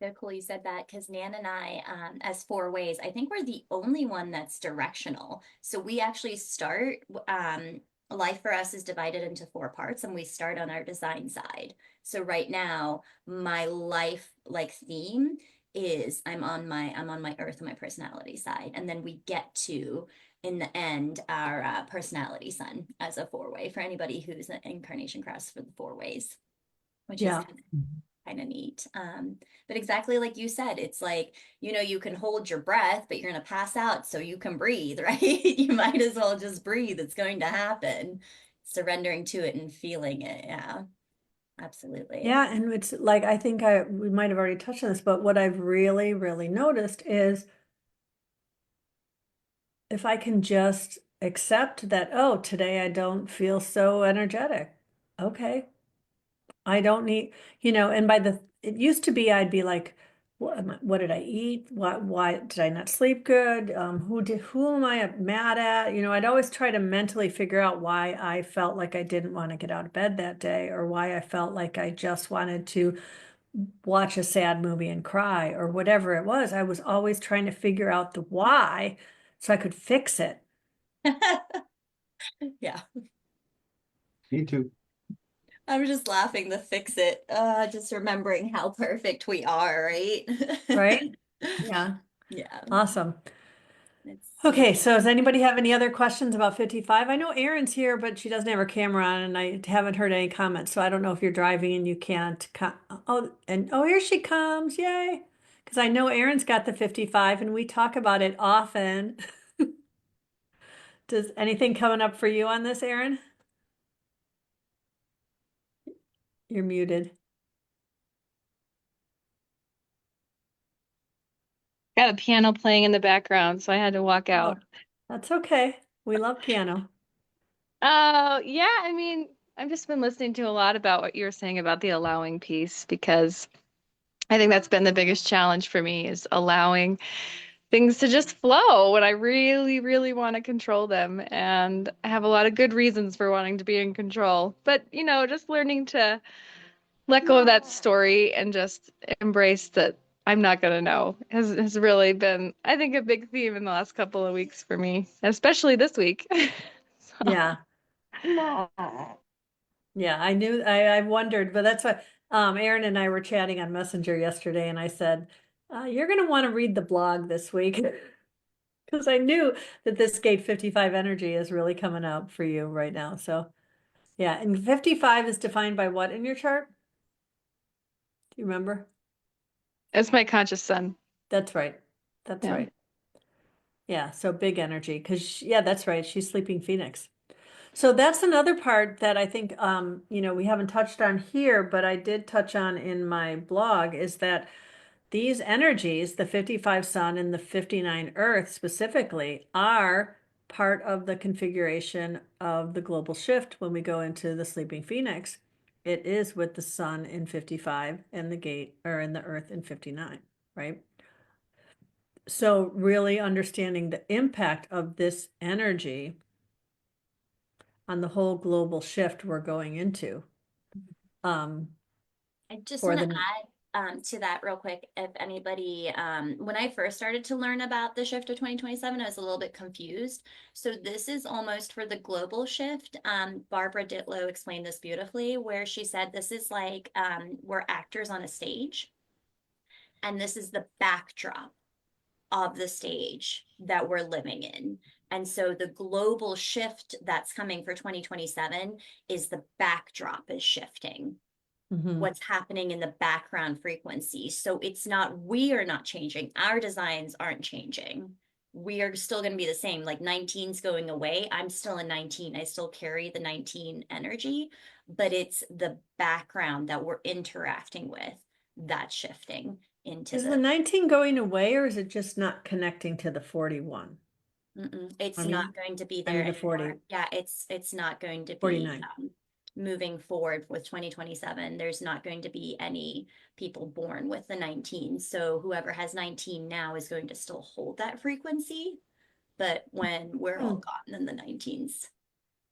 [SPEAKER 2] So cool you said that, because Nan and I, as four ways, I think we're the only one that's directional. So we actually start life for us is divided into 4 parts, and we start on our design side. So right now, my life like theme is I'm on my earth and my personality side, and then we get to in the end our personality sun as a 4-way for anybody who's an incarnation cross for the 4 ways, which is
[SPEAKER 1] Yeah.
[SPEAKER 2] kind of neat. But exactly like you said, it's like, you can hold your breath, but you're going to pass out so you can breathe, right? You might as well just breathe. It's going to happen. Surrendering to it and feeling it. Yeah, absolutely.
[SPEAKER 1] Yeah, and it's like I think we might have already touched on this, but what I've really, really noticed is if I can just accept that, oh, today I don't feel so energetic. Okay. I don't need, and it used to be I'd be like, what did I eat? Why did I not sleep good? Who am I mad at? I'd always try to mentally figure out why I felt like I didn't want to get out of bed that day, or why I felt like I just wanted to watch a sad movie and cry, or whatever it was. I was always trying to figure out the why so I could fix it.
[SPEAKER 2] Yeah.
[SPEAKER 4] Me too.
[SPEAKER 2] I'm just laughing the fix it. Just remembering how perfect we are, right?
[SPEAKER 1] Right? Yeah.
[SPEAKER 2] Yeah.
[SPEAKER 1] Awesome.
[SPEAKER 2] It's
[SPEAKER 1] Okay, so does anybody have any other questions about 55? I know Erin's here, but she doesn't have her camera on, and I haven't heard any comments. So I don't know if you're driving and you can't. Here she comes! Yay! Because I know Erin's got the 55, and we talk about it often. Does anything coming up for you on this, Erin? You're muted.
[SPEAKER 5] Got a piano playing in the background, so I had to walk out.
[SPEAKER 1] That's okay. We love piano.
[SPEAKER 5] Oh, yeah, I mean, I've just been listening to a lot about what you were saying about the allowing piece because I think that's been the biggest challenge for me is allowing things to just flow when I really, really want to control them. And I have a lot of good reasons for wanting to be in control. But, just learning to let go of that story and just embrace that I'm not gonna know has really been, I think, a big theme in the last couple of weeks for me, especially this week. So,
[SPEAKER 1] Yeah. Yeah, I wondered, but that's what Erin and I were chatting on Messenger yesterday, and I said, you're going to want to read the blog this week because I knew that this gate 55 energy is really coming out for you right now. So, yeah, and 55 is defined by what in your chart? Do you remember?
[SPEAKER 5] it's my conscious son.
[SPEAKER 1] That's right. That's
[SPEAKER 5] Yeah.
[SPEAKER 1] right. Yeah, so big energy because yeah, that's right. She's sleeping Phoenix. So that's another part that I think we haven't touched on here, but I did touch on in my blog is that these energies, the 55 Sun and the 59 Earth specifically, are part of the configuration of the global shift when we go into the sleeping Phoenix. It is with the Sun in 55 and the gate or in the Earth in 59, right? So really understanding the impact of this energy on the whole global shift we're going into.
[SPEAKER 2] I just
[SPEAKER 1] For
[SPEAKER 2] want to
[SPEAKER 1] the
[SPEAKER 2] add to that real quick. If anybody, when I first started to learn about the shift of 2027, I was a little bit confused. So this is almost for the global shift. Barbara Ditlow explained this beautifully, where she said this is like we're actors on a stage, and this is the backdrop of the stage that we're living in. And so the global shift that's coming for 2027 is the backdrop is shifting.
[SPEAKER 1] Mhm.
[SPEAKER 2] What's happening in the background frequency. So it's not, we are not changing. Our designs aren't changing. We are still going to be the same. Like 19's going away. I'm still a 19. I still carry the 19 energy, but it's the background that we're interacting with that's shifting into
[SPEAKER 1] Is the 19 going away or is it just not connecting to the 41?
[SPEAKER 2] It's
[SPEAKER 1] I mean,
[SPEAKER 2] not going to be
[SPEAKER 1] I
[SPEAKER 2] there
[SPEAKER 1] mean the
[SPEAKER 2] anymore.
[SPEAKER 1] 40,
[SPEAKER 2] Yeah, it's not going to be
[SPEAKER 1] 49.
[SPEAKER 2] moving forward with 2027. There's not going to be any people born with the 19. So whoever has 19 now is going to still hold that frequency. But when we're all
[SPEAKER 1] Hmm.
[SPEAKER 2] gone, then the 19s.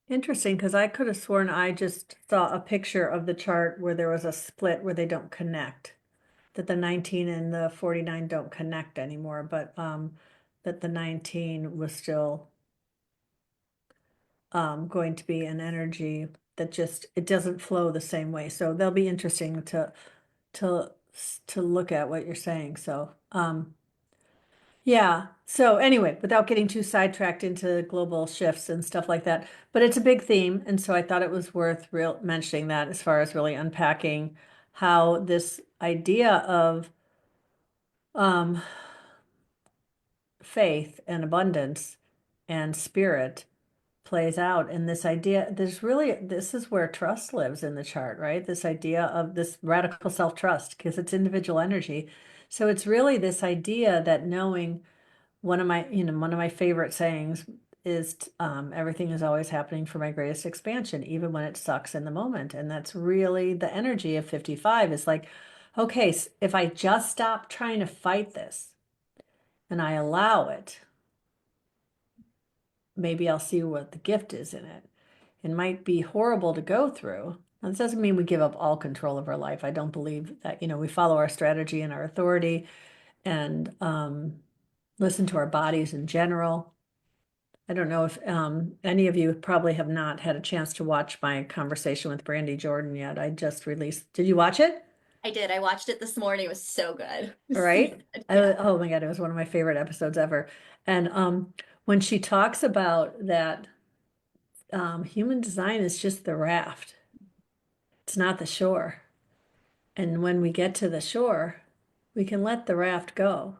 [SPEAKER 1] Interesting, because I could have sworn I just saw a picture of the chart where there was a split where they don't connect, that the 19 and the 49 don't connect anymore, but that the 19 was still going to be an energy that just, it doesn't flow the same way. So they'll be interesting to to look at what you're saying. So yeah. So anyway, without getting too sidetracked into global shifts and stuff like that, but it's a big theme, and so I thought it was worth real mentioning that as far as really unpacking how this idea of um faith and abundance and spirit plays out. And this idea, there's really, this is where trust lives in the chart, right? This idea of this radical self-trust, because it's individual energy. So it's really this idea that knowing, one of my favorite sayings is everything is always happening for my greatest expansion, even when it sucks in the moment. And that's really the energy of 55 is like, okay, if I just stop trying to fight this and I allow it, maybe I'll see what the gift is in it. It might be horrible to go through. Now, this doesn't mean we give up all control of our life. I don't believe that, we follow our strategy and our authority and listen to our bodies in general. I don't know if any of you probably have not had a chance to watch my conversation with Brandy Jordan yet. I just released. Did you watch it?
[SPEAKER 2] I did. I watched it this morning. It was so good.
[SPEAKER 1] All right.
[SPEAKER 2] Yeah.
[SPEAKER 1] Oh my God, it was one of my favorite episodes ever. And when she talks about that human design is just the raft. It's not the shore. And when we get to the shore, we can let the raft go.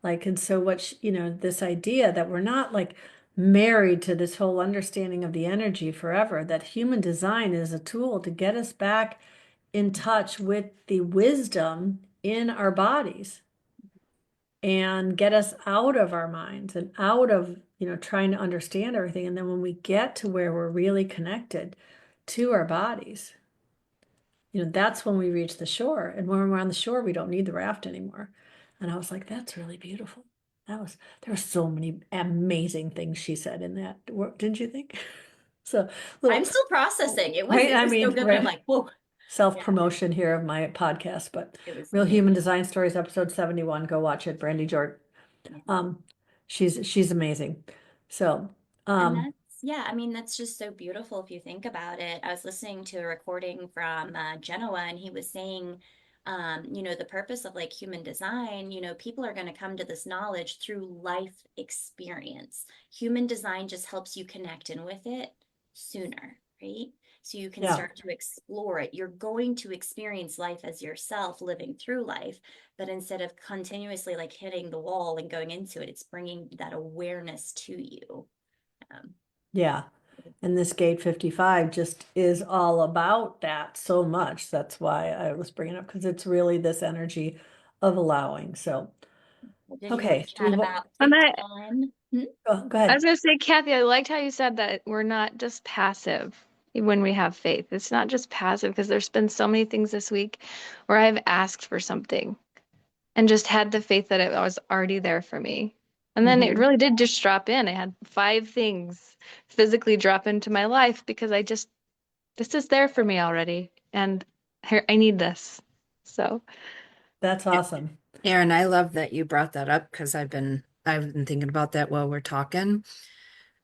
[SPEAKER 1] Like, and so this idea that we're not like married to this whole understanding of the energy forever, that human design is a tool to get us back in touch with the wisdom in our bodies and get us out of our minds and out of, trying to understand everything. And then when we get to where we're really connected to our bodies, that's when we reach the shore. And when we're on the shore, we don't need the raft anymore. And I was like, that's really beautiful. There were so many amazing things she said in that. Didn't you think? So
[SPEAKER 2] I'm still processing. It was,
[SPEAKER 1] right?
[SPEAKER 2] it
[SPEAKER 1] I
[SPEAKER 2] was so
[SPEAKER 1] mean,
[SPEAKER 2] good.
[SPEAKER 1] right.
[SPEAKER 2] I'm like, whoa.
[SPEAKER 1] Self-promotion here of my podcast, but
[SPEAKER 2] It was
[SPEAKER 1] Real
[SPEAKER 2] amazing.
[SPEAKER 1] Human Design Stories, episode 71. Go watch it. Brandy Jordan. She's amazing. So,
[SPEAKER 2] And I mean, that's just so beautiful if you think about it. I was listening to a recording from Genoa, and he was saying, the purpose of like human design, people are going to come to this knowledge through life experience. Human design just helps you connect in with it sooner, right? So you can
[SPEAKER 1] Yeah.
[SPEAKER 2] start to explore it. You're going to experience life as yourself living through life, but instead of continuously like hitting the wall and going into it, it's bringing that awareness to you.
[SPEAKER 1] Yeah. And this gate 55 just is all about that so much. That's why I was bringing it up, because it's really this energy of allowing. So,
[SPEAKER 2] Did you want
[SPEAKER 1] okay.
[SPEAKER 2] to chat about
[SPEAKER 5] And
[SPEAKER 2] 59?
[SPEAKER 1] Go
[SPEAKER 5] I
[SPEAKER 1] ahead.
[SPEAKER 5] was going to say, Kathy, I liked how you said that we're not just passive when we have faith. It's not just passive, because there's been so many things this week where I've asked for something and just had the faith that it was already there for me. And then it
[SPEAKER 1] Mhm.
[SPEAKER 5] really did just drop in. I had 5 things physically drop into my life because this is there for me already. And here, I need this. So,
[SPEAKER 1] That's awesome.
[SPEAKER 3] Aaron, I love that you brought that up because I've been thinking about that while we're talking.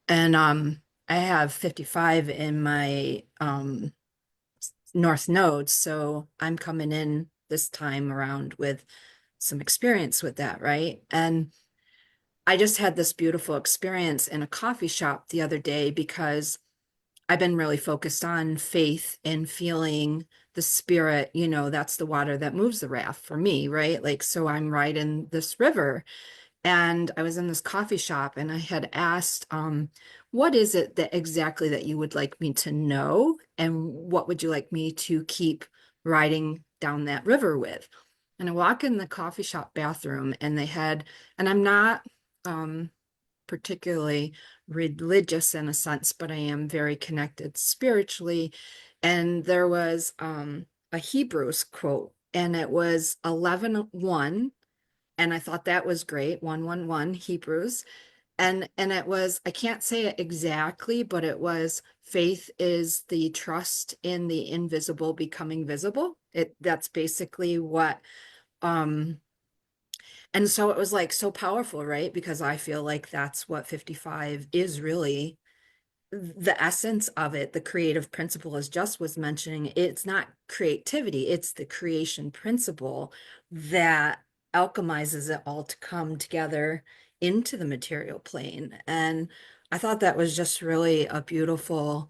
[SPEAKER 3] And I have 55 in my North Node, so I'm coming in this time around with some experience with that, right? And I just had this beautiful experience in a coffee shop the other day because I've been really focused on faith and feeling the spirit, that's the water that moves the raft for me, right? Like, so I'm right in this river. And I was in this coffee shop and I had asked, what is it that exactly that you would like me to know? And what would you like me to keep riding down that river with? And I walk in the coffee shop bathroom and and I'm not particularly religious in a sense, but I am very connected spiritually. And there was a Hebrews quote, and it was 11:1. And I thought that was great. 111 Hebrews. And it was, I can't say it exactly, but it was faith is the trust in the invisible becoming visible. That's basically what and so it was like so powerful, right? Because I feel like that's what 55 is really. the essence of it, the creative principle, as Jess was mentioning, it's not creativity, it's the creation principle that alchemizes it all to come together into the material plane. And I thought that was just really a beautiful,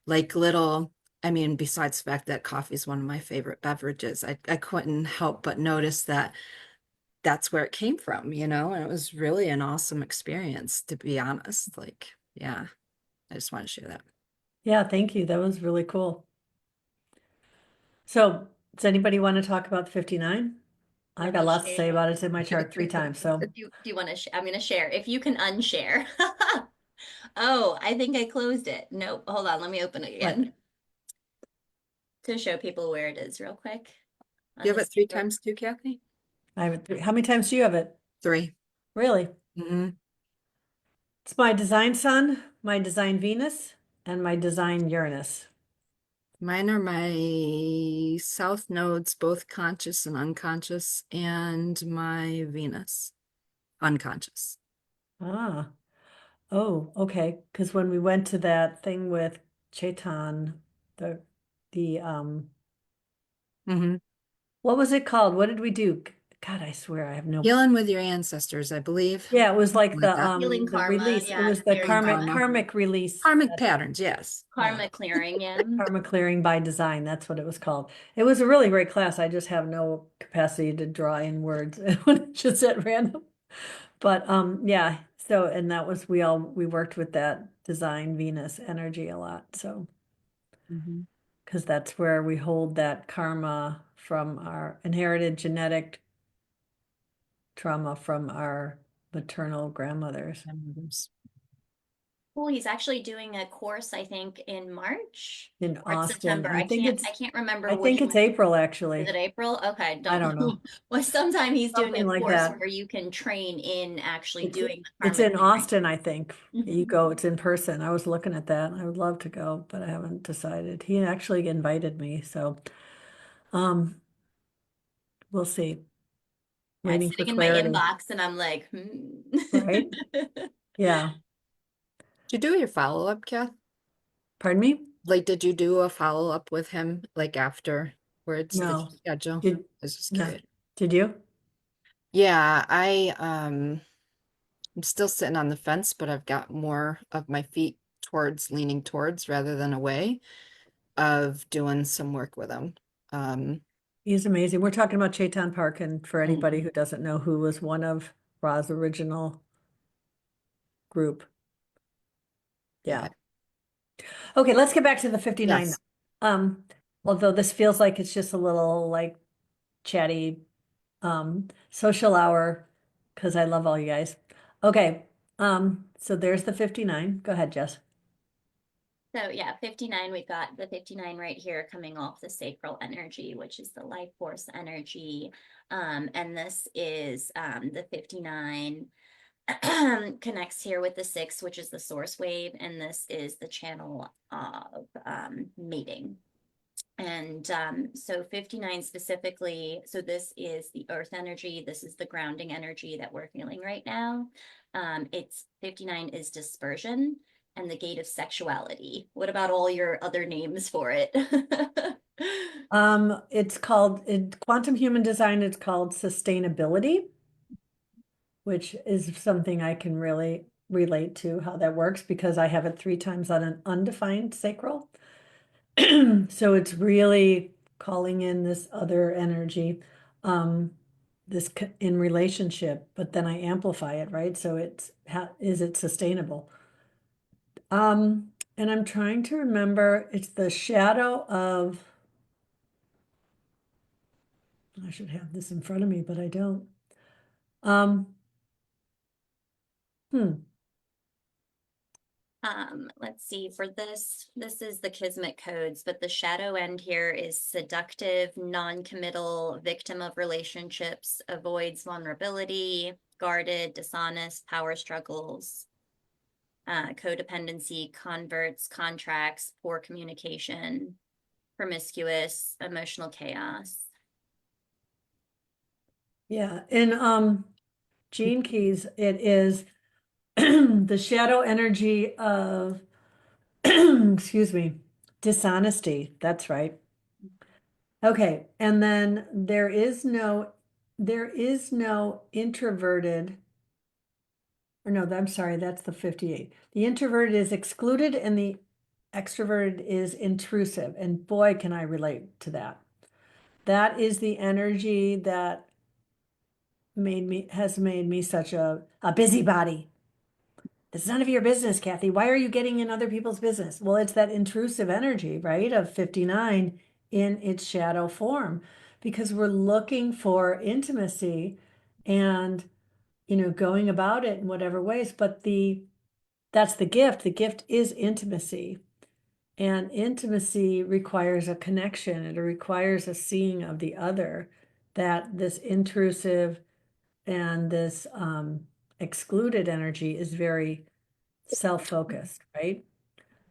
[SPEAKER 3] like little, I mean, besides the fact that coffee is one of my favorite beverages, I couldn't help but notice that that's where it came from, and it was really an awesome experience, to be honest. Like, yeah. I just want to share that.
[SPEAKER 1] Yeah, thank you. That was really cool. So, does anybody want to talk about 59? I've
[SPEAKER 2] Let
[SPEAKER 1] got
[SPEAKER 2] me
[SPEAKER 1] lots to say
[SPEAKER 2] share.
[SPEAKER 1] about it. It's in my chart 3 times, so.
[SPEAKER 2] Do you want to? I'm going to share. If you can unshare. Oh, I think I closed it. Nope. Hold on. Let me open it
[SPEAKER 1] What?
[SPEAKER 2] again to show people where it is real quick. On
[SPEAKER 3] You have
[SPEAKER 2] this
[SPEAKER 3] it 3
[SPEAKER 2] paper.
[SPEAKER 3] times too, Kathy?
[SPEAKER 1] I have it. How many times do you have it?
[SPEAKER 3] 3.
[SPEAKER 1] Really?
[SPEAKER 3] Mm-hmm.
[SPEAKER 1] It's my design sun, my design Venus, and my design Uranus.
[SPEAKER 3] Mine are my south nodes, both conscious and unconscious, and my Venus, unconscious.
[SPEAKER 1] Ah, oh, okay. Because when we went to that thing with Chetan, the the
[SPEAKER 3] Mm-hmm.
[SPEAKER 1] what was it called? What did we do? God, I swear I have no.
[SPEAKER 3] Healing with your ancestors, I believe.
[SPEAKER 1] Yeah, it was like
[SPEAKER 3] Like that.
[SPEAKER 2] Healing
[SPEAKER 1] the
[SPEAKER 2] karma.
[SPEAKER 1] release. It
[SPEAKER 2] Yeah.
[SPEAKER 1] was the
[SPEAKER 2] Clearing
[SPEAKER 3] karma.
[SPEAKER 1] karmic release.
[SPEAKER 3] Karmic patterns, yes.
[SPEAKER 2] Karma clearing. Yeah.
[SPEAKER 1] Karma clearing by design. That's what it was called. It was a really great class. I just have no capacity to draw in words when it's just at random. But yeah, so and that was we worked with that design Venus energy a lot. So
[SPEAKER 3] Mm-hmm.
[SPEAKER 1] because that's where we hold that karma from our inherited genetic trauma from our maternal grandmothers
[SPEAKER 2] Cool. He's actually doing a course, I think, in March
[SPEAKER 1] in
[SPEAKER 2] or it's
[SPEAKER 1] Austin.
[SPEAKER 2] September. I can't remember
[SPEAKER 1] I
[SPEAKER 2] which
[SPEAKER 1] think it's
[SPEAKER 2] one.
[SPEAKER 1] April
[SPEAKER 2] Is
[SPEAKER 1] actually.
[SPEAKER 2] it April? Okay,
[SPEAKER 1] I
[SPEAKER 2] don't
[SPEAKER 1] don't
[SPEAKER 2] know.
[SPEAKER 1] know.
[SPEAKER 2] Well, sometime he's doing
[SPEAKER 1] Something
[SPEAKER 2] a
[SPEAKER 1] like
[SPEAKER 2] course
[SPEAKER 1] that.
[SPEAKER 2] where you can train in actually
[SPEAKER 1] It's
[SPEAKER 2] doing the
[SPEAKER 1] it's
[SPEAKER 2] karma
[SPEAKER 1] in
[SPEAKER 2] clearing.
[SPEAKER 1] Austin, I think. You
[SPEAKER 2] Mhm.
[SPEAKER 1] go, it's in person. I was looking at that. I would love to go, but I haven't decided. He actually invited me, so um we'll see.
[SPEAKER 2] Yeah, it's
[SPEAKER 1] Waiting for
[SPEAKER 2] sitting in my
[SPEAKER 1] clarity,
[SPEAKER 2] inbox and I'm like,
[SPEAKER 1] right? Yeah.
[SPEAKER 3] Did you do your follow-up, Kath?
[SPEAKER 1] Pardon me?
[SPEAKER 3] Like, did you do a follow-up with him, like afterwards? Did you
[SPEAKER 1] No.
[SPEAKER 3] schedule?
[SPEAKER 1] Did
[SPEAKER 3] I was just
[SPEAKER 1] no.
[SPEAKER 3] curious.
[SPEAKER 1] Did you?
[SPEAKER 3] Yeah, I'm still sitting on the fence, but I've got more of my feet towards leaning towards rather than away of doing some work with him. Um,
[SPEAKER 1] He's amazing. We're talking about Chetan Park, and for anybody
[SPEAKER 3] Mhm.
[SPEAKER 1] who doesn't know, who was one of Ra's original group.
[SPEAKER 3] Yeah.
[SPEAKER 1] Yeah. Okay, let's get back to the 59.
[SPEAKER 3] Yes.
[SPEAKER 1] Um, although this feels like it's just a little like chatty social hour because I love all you guys. Okay. So there's the 59. Go ahead, Jess.
[SPEAKER 2] So yeah, 59, we've got the 59 right here coming off the sacral energy, which is the life force energy. And this is the 59 connects here with the 6, which is the source wave, and this is the channel of mating. And so 59 specifically, so this is the earth energy, this is the grounding energy that we're feeling right now. It's 59 is dispersion and the gate of sexuality. What about all your other names for it?
[SPEAKER 1] It's called in quantum human design, it's called sustainability, which is something I can really relate to how that works because I have it 3 times on an undefined sacral. So it's really calling in this other energy, in relationship, but then I amplify it, right? So is it sustainable? And I'm trying to remember, it's the shadow of, I should have this in front of me, but I don't. Um, hmm,
[SPEAKER 2] Let's see, for this is the Kismet codes, but the shadow end here is seductive, non-committal, victim of relationships, avoids vulnerability, guarded, dishonest, power struggles, codependency, converts, contracts, poor communication, promiscuous, emotional chaos.
[SPEAKER 1] yeah, in Gene Keys, it is the shadow energy of excuse me, dishonesty. That's right. Okay, and then there is no introverted, or no, I'm sorry, that's the 58. The introverted is excluded and the extroverted is intrusive. And boy, can I relate to that. That is the energy that has made me such a busybody. It's none of your business, Kathy. Why are you getting in other people's business? Well, it's that intrusive energy, right, of 59 in its shadow form, because we're looking for intimacy and, going about it in whatever ways. But that's the gift. The gift is intimacy. And intimacy requires a connection. It requires a seeing of the other, that this intrusive and this excluded energy is very self-focused, right?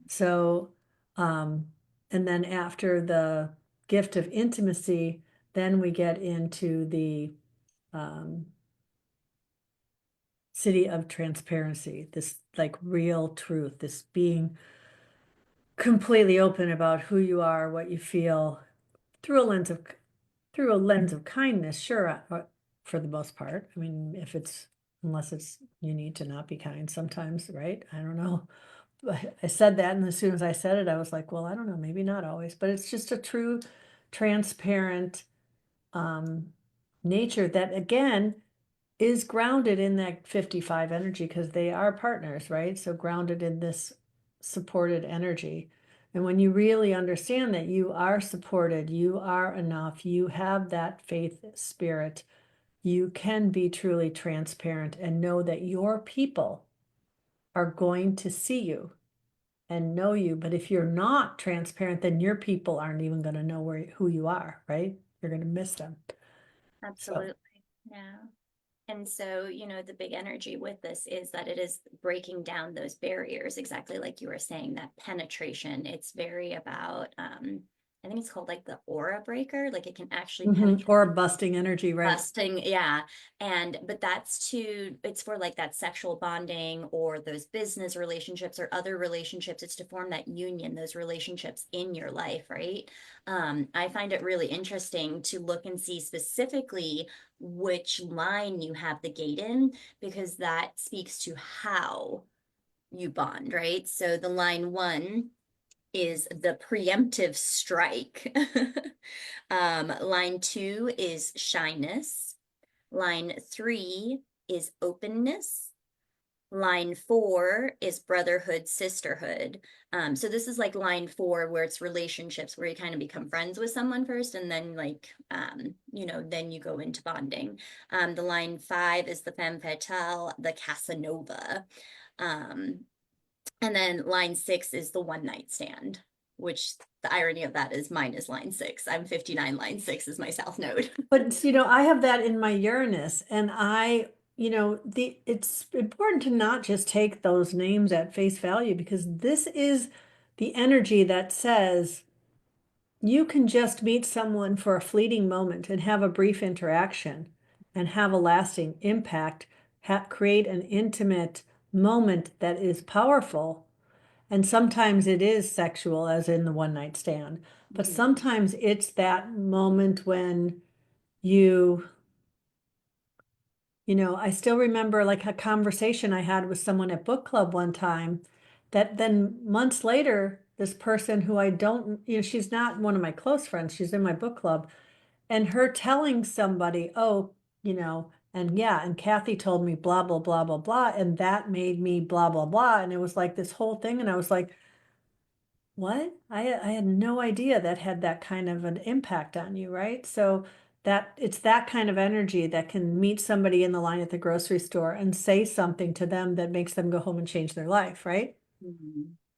[SPEAKER 1] So, and then after the gift of intimacy, then we get into the city of transparency, this like real truth, this being completely open about who you are, what you feel, through a lens of kindness, sure, for the most part. I mean, unless you need to not be kind sometimes, right? I don't know. I said that, and as soon as I said it, I was like, well, I don't know, maybe not always, but it's just a true, transparent nature that again is grounded in that 55 energy, because they are partners, right? So grounded in this supported energy. And when you really understand that you are supported, you are enough, you have that faith spirit, you can be truly transparent and know that your people are going to see you and know you. But if you're not transparent, then your people aren't even going to know who you are, right? You're going to miss them.
[SPEAKER 2] Absolutely. Yeah. And so, the big energy with this is that it is breaking down those barriers, exactly like you were saying, that penetration. It's very about, I think it's called like the aura breaker. Like it can actually penetrate.
[SPEAKER 1] Or a busting energy, right?
[SPEAKER 2] Busting, yeah. But it's for like that sexual bonding or those business relationships or other relationships. It's to form that union, those relationships in your life, right? I find it really interesting to look and see specifically which line you have the gate in, because that speaks to how you bond, right? So the line 1 is the preemptive strike. Line 2 is shyness. Line 3 is openness. Line 4 is brotherhood, sisterhood. So this is like line 4, where it's relationships, where you kind of become friends with someone first, and then then you go into bonding. The line 5 is the femme fatale, the Casanova. And then line 6 is the one night stand, which the irony of that is mine is line 6. I'm 59, line 6 is my south node.
[SPEAKER 1] But I have that in my Uranus, and it's important to not just take those names at face value, because this is the energy that says you can just meet someone for a fleeting moment and have a brief interaction and have a lasting impact, create an intimate moment that is powerful. And sometimes it is sexual, as in the one night stand, but sometimes it's that moment when you I still remember like a conversation I had with someone at book club one time, that then months later, this person who I don't, she's not one of my close friends, she's in my book club, and her telling somebody, oh, and yeah, and Kathy told me blah, blah, blah, blah, blah, and that made me blah, blah, blah. And it was like this whole thing. And I was like, what? I had no idea that had that kind of an impact on you, right? So that it's that kind of energy that can meet somebody in the line at the grocery store and say something to them that makes them go home and change their life, right?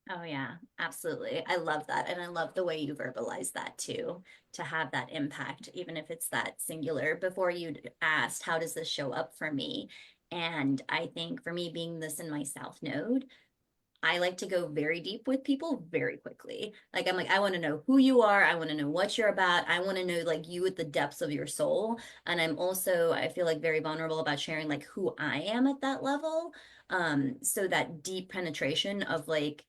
[SPEAKER 2] Oh yeah, absolutely. I love that. And I love the way you verbalize that too, to have that impact, even if it's that singular. Before you asked, how does this show up for me? And I think for me, being this in my South Node, I like to go very deep with people very quickly. Like I'm like, I want to know who you are. I want to know what you're about. I want to know like you at the depths of your soul. And I feel like very vulnerable about sharing like who I am at that level. So that deep penetration of like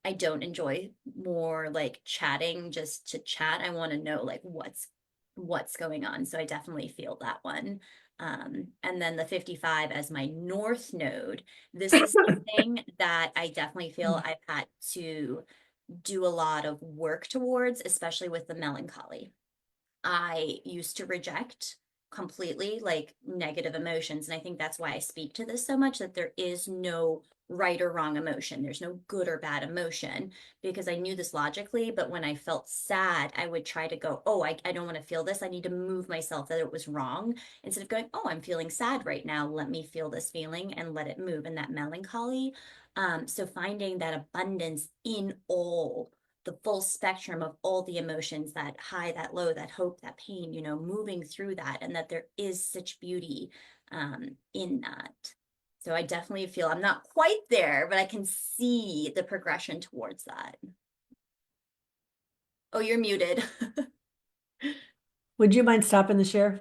[SPEAKER 2] I don't enjoy more like chatting just to chat. I want to know like what's going on. So I definitely feel that one. And then the 55 as my north node, this is something that I definitely feel I've had to do a lot of work towards, especially with the melancholy. I used to reject completely like negative emotions. And I think that's why I speak to this so much, that there is no right or wrong emotion. There's no good or bad emotion, because I knew this logically. But when I felt sad, I would try to go, oh, I don't want to feel this. I need to move myself that it was wrong, instead of going, oh, I'm feeling sad right now. Let me feel this feeling and let it move in that melancholy. So finding that abundance in all the full spectrum of all the emotions, that high, that low, that hope, that pain, moving through that, and that there is such beauty in that. So I definitely feel I'm not quite there, but I can see the progression towards that. Oh, you're muted.
[SPEAKER 1] Would you mind stopping the share?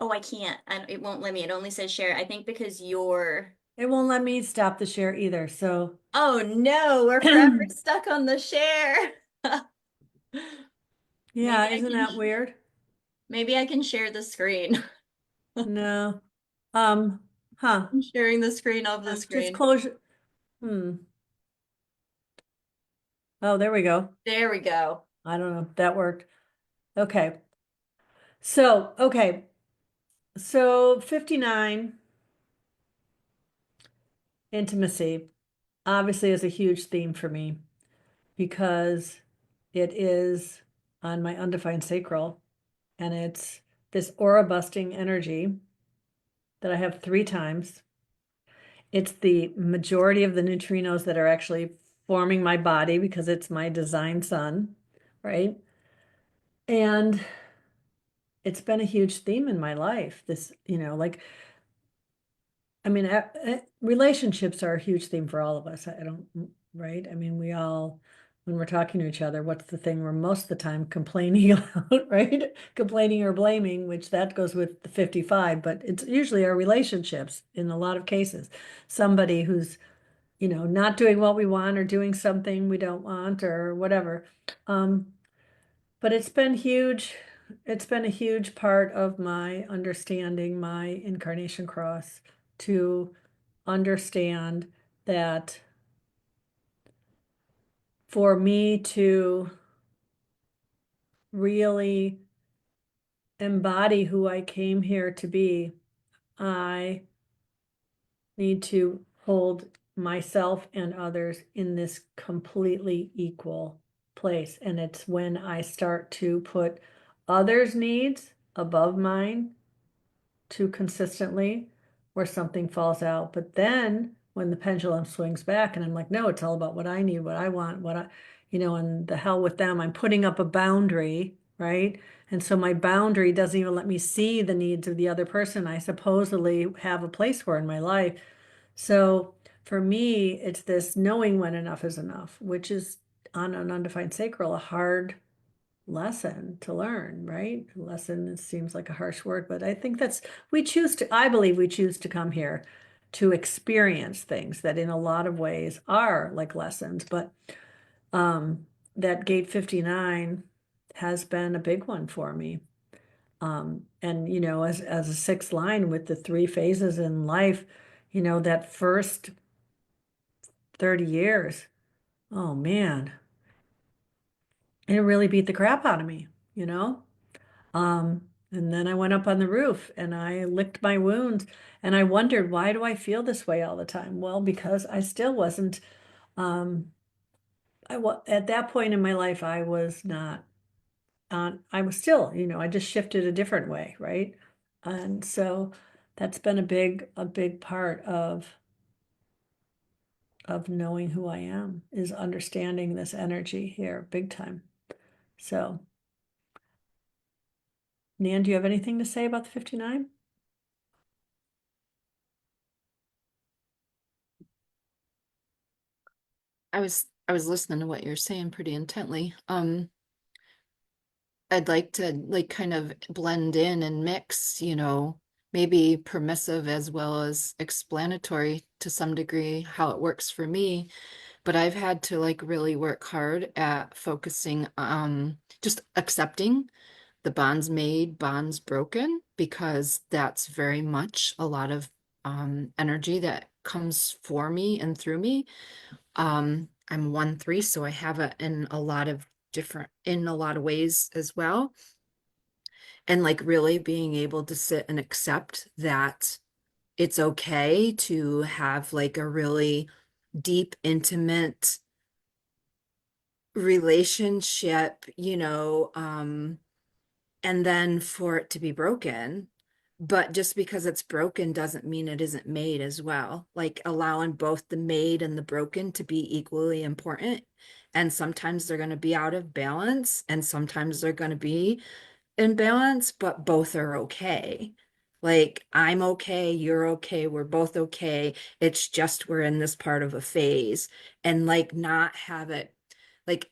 [SPEAKER 2] Oh, I can't. It won't let me. It only says share. I think because you're.
[SPEAKER 1] It won't let me stop the share either, so.
[SPEAKER 2] Oh no, we're forever stuck on the share.
[SPEAKER 1] Yeah, isn't that weird?
[SPEAKER 2] Maybe I can share the screen.
[SPEAKER 1] No. Um, huh.
[SPEAKER 2] I'm sharing the screen of the
[SPEAKER 1] Just
[SPEAKER 2] screen.
[SPEAKER 1] close. Oh, there we go.
[SPEAKER 2] There we go.
[SPEAKER 1] I don't know. That worked. Okay. Okay. So 59, intimacy, obviously is a huge theme for me because it is on my undefined sacral, and it's this aura busting energy that I have 3 times. It's the majority of the neutrinos that are actually forming my body because it's my design sun, right? And it's been a huge theme in my life. This, like, I mean, relationships are a huge theme for all of us. I don't, right? I mean, we all, when we're talking to each other, what's the thing we're most of the time complaining about, right? Complaining or blaming, which that goes with the 55, but it's usually our relationships in a lot of cases. Somebody who's, not doing what we want or doing something we don't want or whatever. But it's been huge. It's been a huge part of my understanding my incarnation cross, to understand that for me to really embody who I came here to be, I need to hold myself and others in this completely equal place. And it's when I start to put others' needs above mine too consistently where something falls out. But then when the pendulum swings back and I'm like, no, it's all about what I need, what I want, and the hell with them, I'm putting up a boundary, right? And so my boundary doesn't even let me see the needs of the other person I supposedly have a place for in my life. So for me, it's this knowing when enough is enough, which is on an undefined sacral, a hard lesson to learn, right? Lesson seems like a harsh word, but I think I believe we choose to come here to experience things that in a lot of ways are like lessons, but that gate 59 has been a big one for me. And as a sixth line with the 3 phases in life, that first 30 years, oh man, it really beat the crap out of me, you know? And then I went up on the roof and I licked my wounds and I wondered, why do I feel this way all the time? Well, because I still wasn't, um, at that point in my life, I was not I was still, I just shifted a different way, right? And so that's been a big part of knowing who I am, is understanding this energy here, big time. So, Nan, do you have anything to say about the 59?
[SPEAKER 3] I was listening to what you're saying pretty intently. I'd like to like kind of blend in and mix, maybe permissive as well as explanatory to some degree how it works for me. but I've had to like really work hard at focusing, just accepting the bonds made, bonds broken, because that's very much a lot of energy that comes for me and through me. I'm 1-3, so I have it in a lot of in a lot of ways as well. And like really being able to sit and accept that it's okay to have like a really deep, intimate relationship, and then for it to be broken. But just because it's broken doesn't mean it isn't made as well. Like allowing both the made and the broken to be equally important. And sometimes they're going to be out of balance, and sometimes they're going to be in balance, but both are okay. Like I'm okay, you're okay, we're both okay. It's just we're in this part of a phase, and like not have it like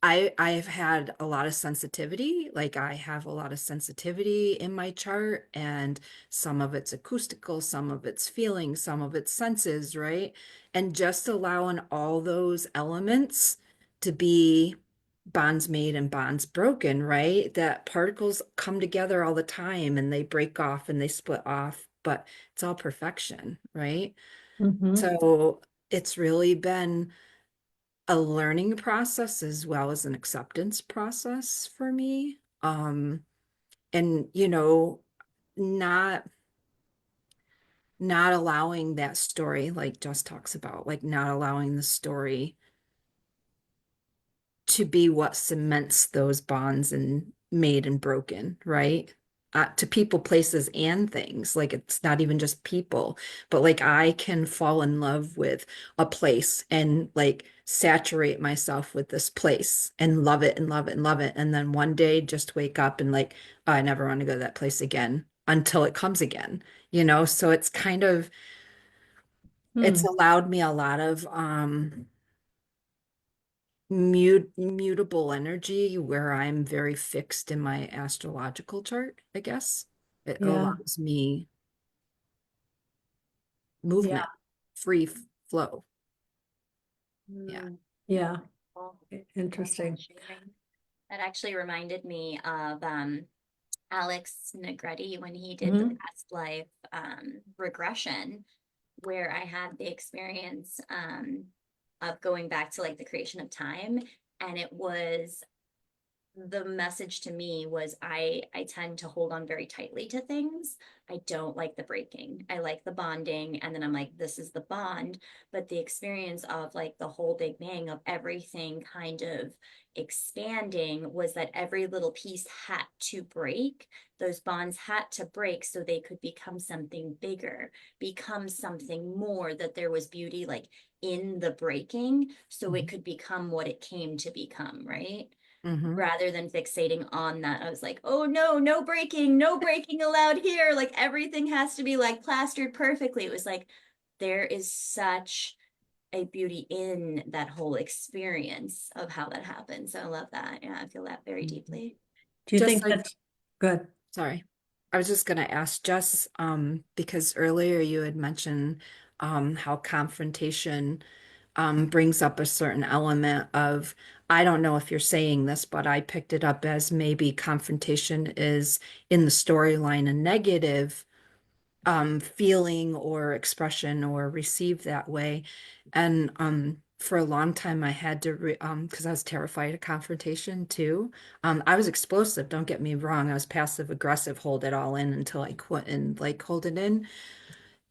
[SPEAKER 3] I've had a lot of sensitivity. Like I have a lot of sensitivity in my chart, and some of it's acoustical, some of it's feeling, some of it's senses, right? And just allowing all those elements to be bonds made and bonds broken, right? That particles come together all the time and they break off and they split off, but it's all perfection, right?
[SPEAKER 1] Mhm.
[SPEAKER 3] So it's really been a learning process as well as an acceptance process for me. And not not allowing that story, like Jess talks about, like not allowing the story to be what cements those bonds and made and broken, right? To people, places, and things. Like it's not even just people, but like I can fall in love with a place and like saturate myself with this place and love it and love it and love it. And then one day just wake up and like, oh, I never want to go to that place again until it comes again, So it's kind of, it's
[SPEAKER 1] Hmm.
[SPEAKER 3] allowed me a lot of mutable energy where I'm very fixed in my astrological chart, I guess. It
[SPEAKER 1] Yeah.
[SPEAKER 3] allows me
[SPEAKER 1] Yeah.
[SPEAKER 3] movement, free flow. Yeah.
[SPEAKER 2] Mm,
[SPEAKER 1] Yeah.
[SPEAKER 2] well,
[SPEAKER 1] Interesting.
[SPEAKER 2] sharing. That actually reminded me of Alex Negretti when he did the
[SPEAKER 1] Mhm.
[SPEAKER 2] past life regression, where I had the experience of going back to like the creation of time. And it was the message to me was I tend to hold on very tightly to things. I don't like the breaking. I like the bonding, and then I'm like, this is the bond. But the experience of like the whole Big Bang of everything kind of expanding was that every little piece had to break. Those bonds had to break so they could become something bigger, become something more, that there was beauty like in the breaking, so it could become what it came to become, right?
[SPEAKER 3] Mm-hmm.
[SPEAKER 2] Rather than fixating on that. I was like, oh no, no breaking, no breaking allowed here. Like everything has to be like plastered perfectly. It was like, there is such a beauty in that whole experience of how that happened. So I love that. Yeah, I feel that very deeply.
[SPEAKER 1] Do you
[SPEAKER 3] Just
[SPEAKER 1] think
[SPEAKER 3] like,
[SPEAKER 1] that's good?
[SPEAKER 3] sorry, I was just gonna ask Jess, because earlier you had mentioned how confrontation brings up a certain element of, I don't know if you're saying this, but I picked it up as maybe confrontation is in the storyline a negative feeling or expression or received that way. And for a long time I had to because I was terrified of confrontation too. I was explosive, don't get me wrong. I was passive aggressive, hold it all in until I quit and like hold it in.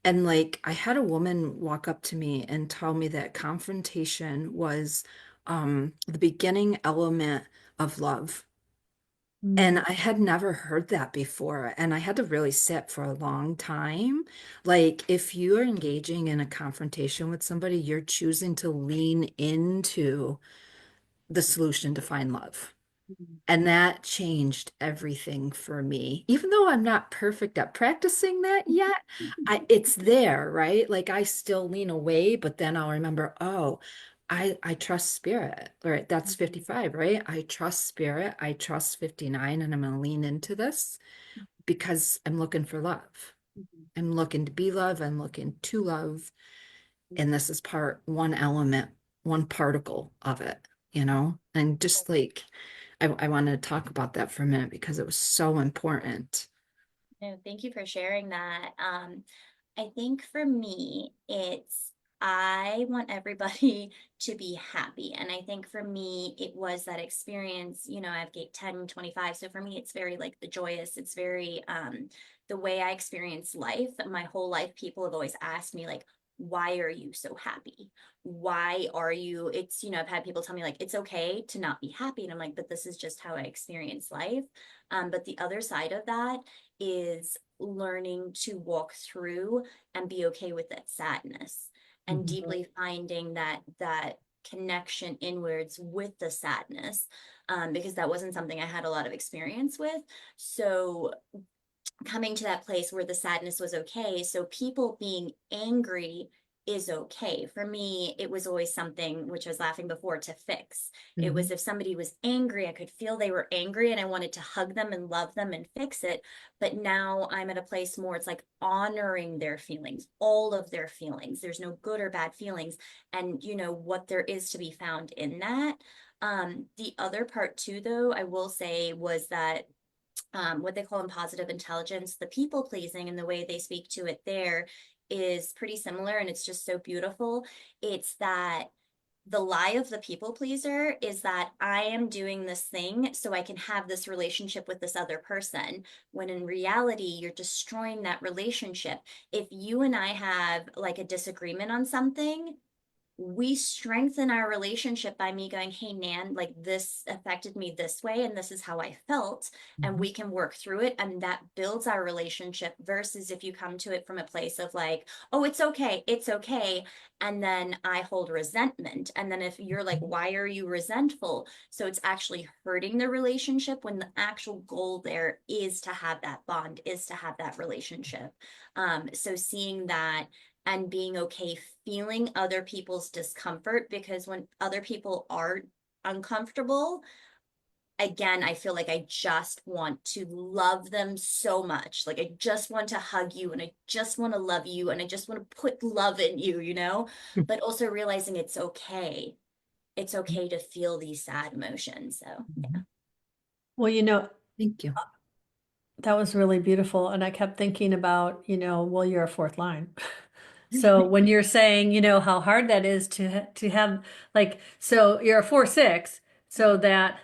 [SPEAKER 3] And like I had a woman walk up to me and tell me that confrontation was the beginning element of love. And
[SPEAKER 1] Mm.
[SPEAKER 3] I had never heard that before. And I had to really sit for a long time. Like, if you are engaging in a confrontation with somebody, you're choosing to lean into the solution to find love. And that changed everything for me. Even though I'm not perfect at practicing that yet, it's there, right? Like I still lean away, but then I'll remember, oh, I trust spirit. Right? That's 55, right? I trust spirit. I trust 59, and I'm gonna lean into this because I'm looking for love. I'm looking to be love. I'm looking to love. and this is one element, one particle of it, and just like I wanted to talk about that for a minute because it was so important.
[SPEAKER 2] No, thank you for sharing that. I think for me, I want everybody to be happy. And I think for me, it was that experience, I have gate 10, 25. So for me, it's very like the joyous, it's very the way I experience life. My whole life, people have always asked me, like, why are you so happy? Why are you? I've had people tell me, like, it's okay to not be happy. And I'm like, but this is just how I experience life. But the other side of that is learning to walk through and be okay with that sadness and
[SPEAKER 3] Mhm.
[SPEAKER 2] deeply finding that connection inwards with the sadness, because that wasn't something I had a lot of experience with. So coming to that place where the sadness was okay. So people being angry is okay. For me, it was always something, which I was laughing before, to fix. It was
[SPEAKER 3] Mhm.
[SPEAKER 2] if somebody was angry, I could feel they were angry and I wanted to hug them and love them and fix it. But now I'm at a place more, it's like honoring their feelings, all of their feelings. There's no good or bad feelings. And what there is to be found in that. The other part too, though, I will say was that what they call in positive intelligence, the people pleasing and the way they speak to it there is pretty similar. And it's just so beautiful. It's that the lie of the people pleaser is that I am doing this thing so I can have this relationship with this other person, when in reality, you're destroying that relationship. If you and I have like a disagreement on something, we strengthen our relationship by me going, hey, Nan, like this affected me this way, and this is how I felt. And
[SPEAKER 3] Mhm.
[SPEAKER 2] we can work through it. And that builds our relationship versus if you come to it from a place of like, oh, it's okay, it's okay. And then I hold resentment. And then if you're like, why are you resentful? So it's actually hurting the relationship when the actual goal there is to have that bond, is to have that relationship. So seeing that and being okay feeling other people's discomfort, because when other people are uncomfortable, again, I feel like I just want to love them so much. Like I just want to hug you and I just want to love you and I just want to put love in you, but also realizing it's okay. It's okay to feel these sad emotions. So yeah.
[SPEAKER 1] Well,
[SPEAKER 3] Thank you.
[SPEAKER 1] that was really beautiful. And I kept thinking about, well, you're a fourth line. So when you're saying, how hard that is to have like, so you're a 4-6, so that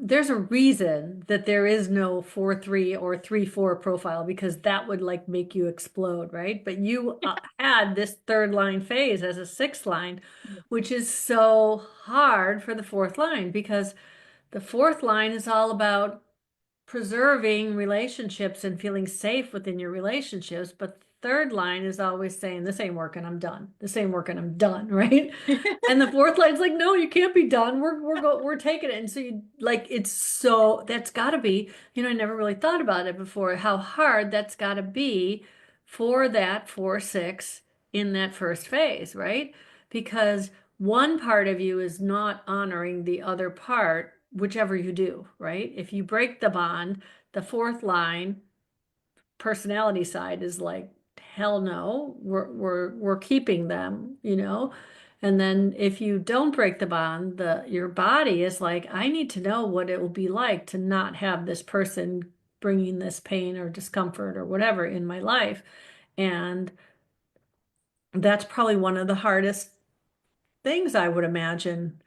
[SPEAKER 1] there's a reason that there is no 4-3 or 3-4 profile, because that would like make you explode, right? But you had this third line phase as a sixth line, which is so hard for the fourth line, because the fourth line is all about preserving relationships and feeling safe within your relationships. But third line is always saying, this ain't working, I'm done. This ain't working, I'm done, right? And the fourth line's like, no, you can't be done. We're taking it. And so you like that's gotta be, I never really thought about it before, how hard that's gotta be for that 4-6 in that first phase, right? Because one part of you is not honoring the other part, whichever you do, right? If you break the bond, the fourth line personality side is like, hell no, we're keeping them. And then if you don't break the bond, your body is like, I need to know what it will be like to not have this person bringing this pain or discomfort or whatever in my life. And that's probably one of the hardest things I would imagine.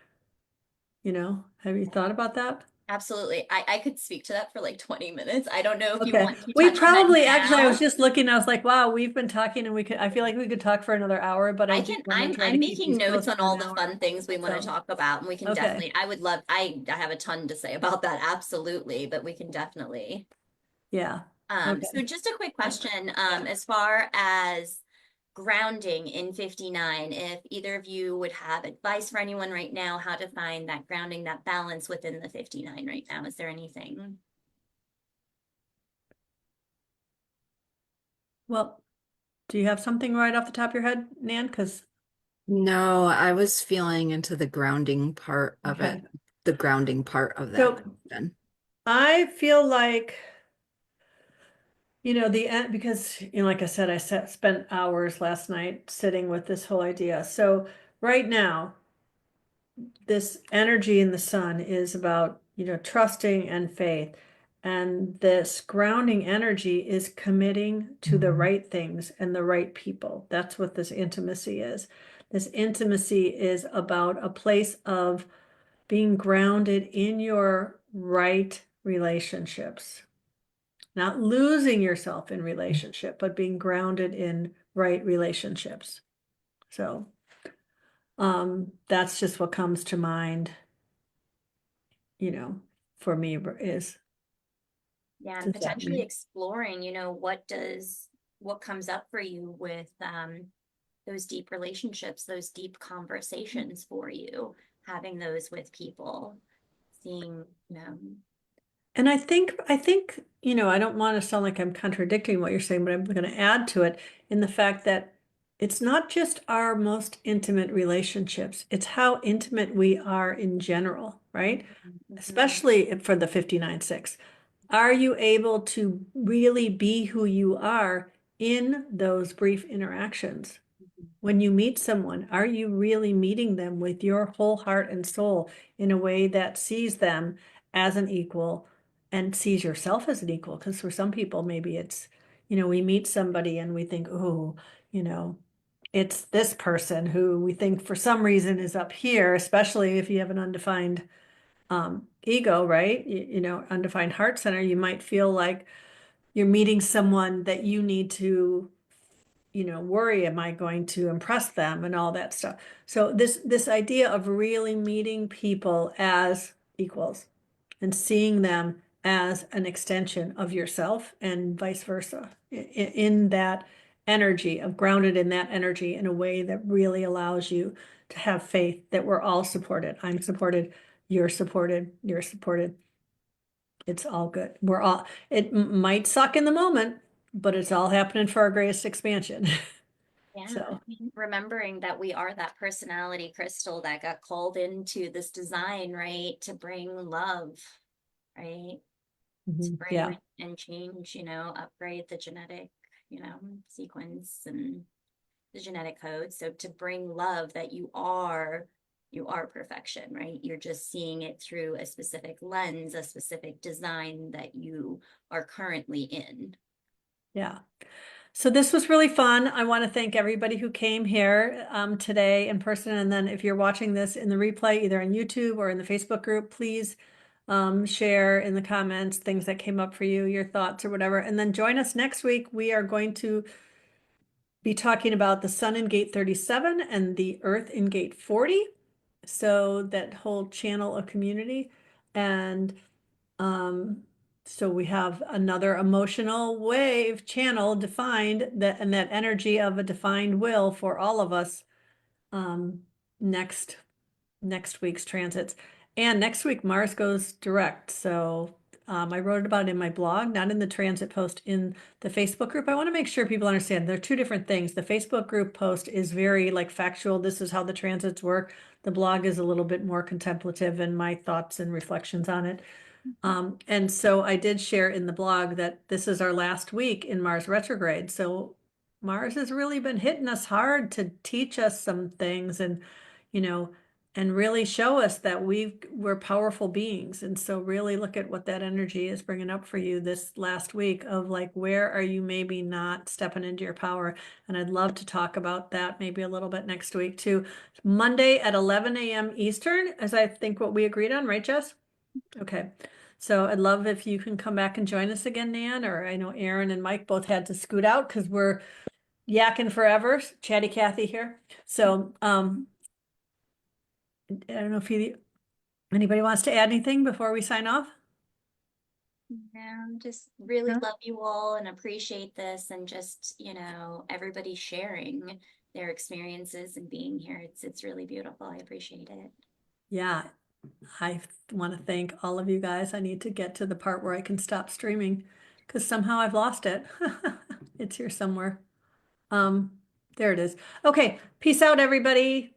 [SPEAKER 1] Have you thought about that?
[SPEAKER 2] Absolutely. I could speak to that for like 20 minutes. I don't know if you
[SPEAKER 1] Okay.
[SPEAKER 2] want to
[SPEAKER 1] We
[SPEAKER 2] touch on that
[SPEAKER 1] probably actually, I was
[SPEAKER 2] now.
[SPEAKER 1] just looking, I was like, wow, we've been talking and I feel like we could talk for another hour, but I do want to try to
[SPEAKER 2] I'm
[SPEAKER 1] keep
[SPEAKER 2] making
[SPEAKER 1] these close
[SPEAKER 2] notes on
[SPEAKER 1] to an
[SPEAKER 2] all the
[SPEAKER 1] hour.
[SPEAKER 2] fun things we want to
[SPEAKER 1] So,
[SPEAKER 2] talk about, and we can
[SPEAKER 1] okay.
[SPEAKER 2] definitely, I have a ton to say about that, absolutely, but we can definitely.
[SPEAKER 1] Yeah.
[SPEAKER 2] So
[SPEAKER 1] Okay.
[SPEAKER 2] just a quick
[SPEAKER 1] Yeah.
[SPEAKER 2] question, as far as grounding in 59, if either of you would have advice for anyone right now, how to find that grounding, that balance within the 59 right now, is there anything?
[SPEAKER 1] Well, do you have something right off the top of your head, Nan? Because,
[SPEAKER 3] No, I was feeling into the grounding part of it,
[SPEAKER 1] okay.
[SPEAKER 3] the grounding part of that
[SPEAKER 1] So
[SPEAKER 3] question.
[SPEAKER 1] I feel like, You know, because, you know, like I said, spent hours last night sitting with this whole idea. So right now, this energy in the sun is about, you know, trusting and faith. And this grounding energy is committing to the right things and the right people. That's what this intimacy is. This intimacy is about a place of being grounded in your right relationships, not losing yourself in relationship, but being grounded in right relationships. So that's just what comes to mind, you know, for me is
[SPEAKER 2] Yeah, and
[SPEAKER 1] does that
[SPEAKER 2] potentially
[SPEAKER 1] mean?
[SPEAKER 2] exploring, what comes up for you with those deep relationships, those deep conversations for you, having those with people, seeing,
[SPEAKER 1] And I think, you know, I don't want to sound like I'm contradicting what you're saying, but I'm going to add to it in the fact that it's not just our most intimate relationships, it's how intimate we are in general, right?
[SPEAKER 2] Mhm.
[SPEAKER 1] Especially for the 59-6. Are you able to really be who you are in those brief interactions? When you meet someone, are you really meeting them with your whole heart and soul in a way that sees them as an equal and sees yourself as an equal? Because for some people, maybe it's, you know, we meet somebody and we think, oh, you know, it's this person who we think for some reason is up here, especially if you have an undefined ego, right? You know, undefined heart center, you might feel like you're meeting someone that you need to, you know, worry, am I going to impress them and all that stuff. So this idea of really meeting people as equals and seeing them as an extension of yourself and vice versa in that energy of grounded in that energy in a way that really allows you to have faith that we're all supported. I'm supported, you're supported, you're supported. It's all good. It might suck in the moment, but it's all happening for our greatest expansion.
[SPEAKER 2] Yeah,
[SPEAKER 1] So,
[SPEAKER 2] remembering that we are that personality crystal that got called into this design, right? To bring love, right? To
[SPEAKER 1] yeah,
[SPEAKER 2] bring and change, upgrade the genetic, sequence and the genetic code. So to bring love that you are perfection, right? You're just seeing it through a specific lens, a specific design that you are currently in.
[SPEAKER 1] yeah. So this was really fun. I want to thank everybody who came here today in person. And then if you're watching this in the replay, either on YouTube or in the Facebook group, please share in the comments things that came up for you, your thoughts or whatever. And then join us next week. We are going to be talking about the sun in gate 37 and the earth in gate 40. So that whole channel of community. And so we have another emotional wave channel defined and that energy of a defined will for all of us um, next week's transits. And next week Mars goes direct. So I wrote about it in my blog, not in the transit post in the Facebook group. I want to make sure people understand there are two different things. The Facebook group post is very like factual. This is how the transits work. The blog is a little bit more contemplative and my thoughts and reflections on it. And so I did share in the blog that this is our last week in Mars retrograde. So Mars has really been hitting us hard to teach us some things and, you know, and really show us that we're powerful beings. And so really look at what that energy is bringing up for you this last week of like, where are you maybe not stepping into your power? And I'd love to talk about that maybe a little bit next week too. Monday at 11 a.m. Eastern, as I think what we agreed on, right, Jess? Okay. So I'd love if you can come back and join us again, Nan, or I know Aaron and Mike both had to scoot out because we're yakking forever. Chatty Cathy here. So I don't know if anybody wants to add anything before we sign off?
[SPEAKER 2] Yeah, just really
[SPEAKER 1] No?
[SPEAKER 2] love you all and appreciate this and just, everybody sharing their experiences and being here. It's really beautiful. I appreciate it.
[SPEAKER 1] Yeah, I want to thank all of you guys. I need to get to the part where I can stop streaming because somehow I've lost it. It's here somewhere. Um, there it is. Okay, peace out, everybody.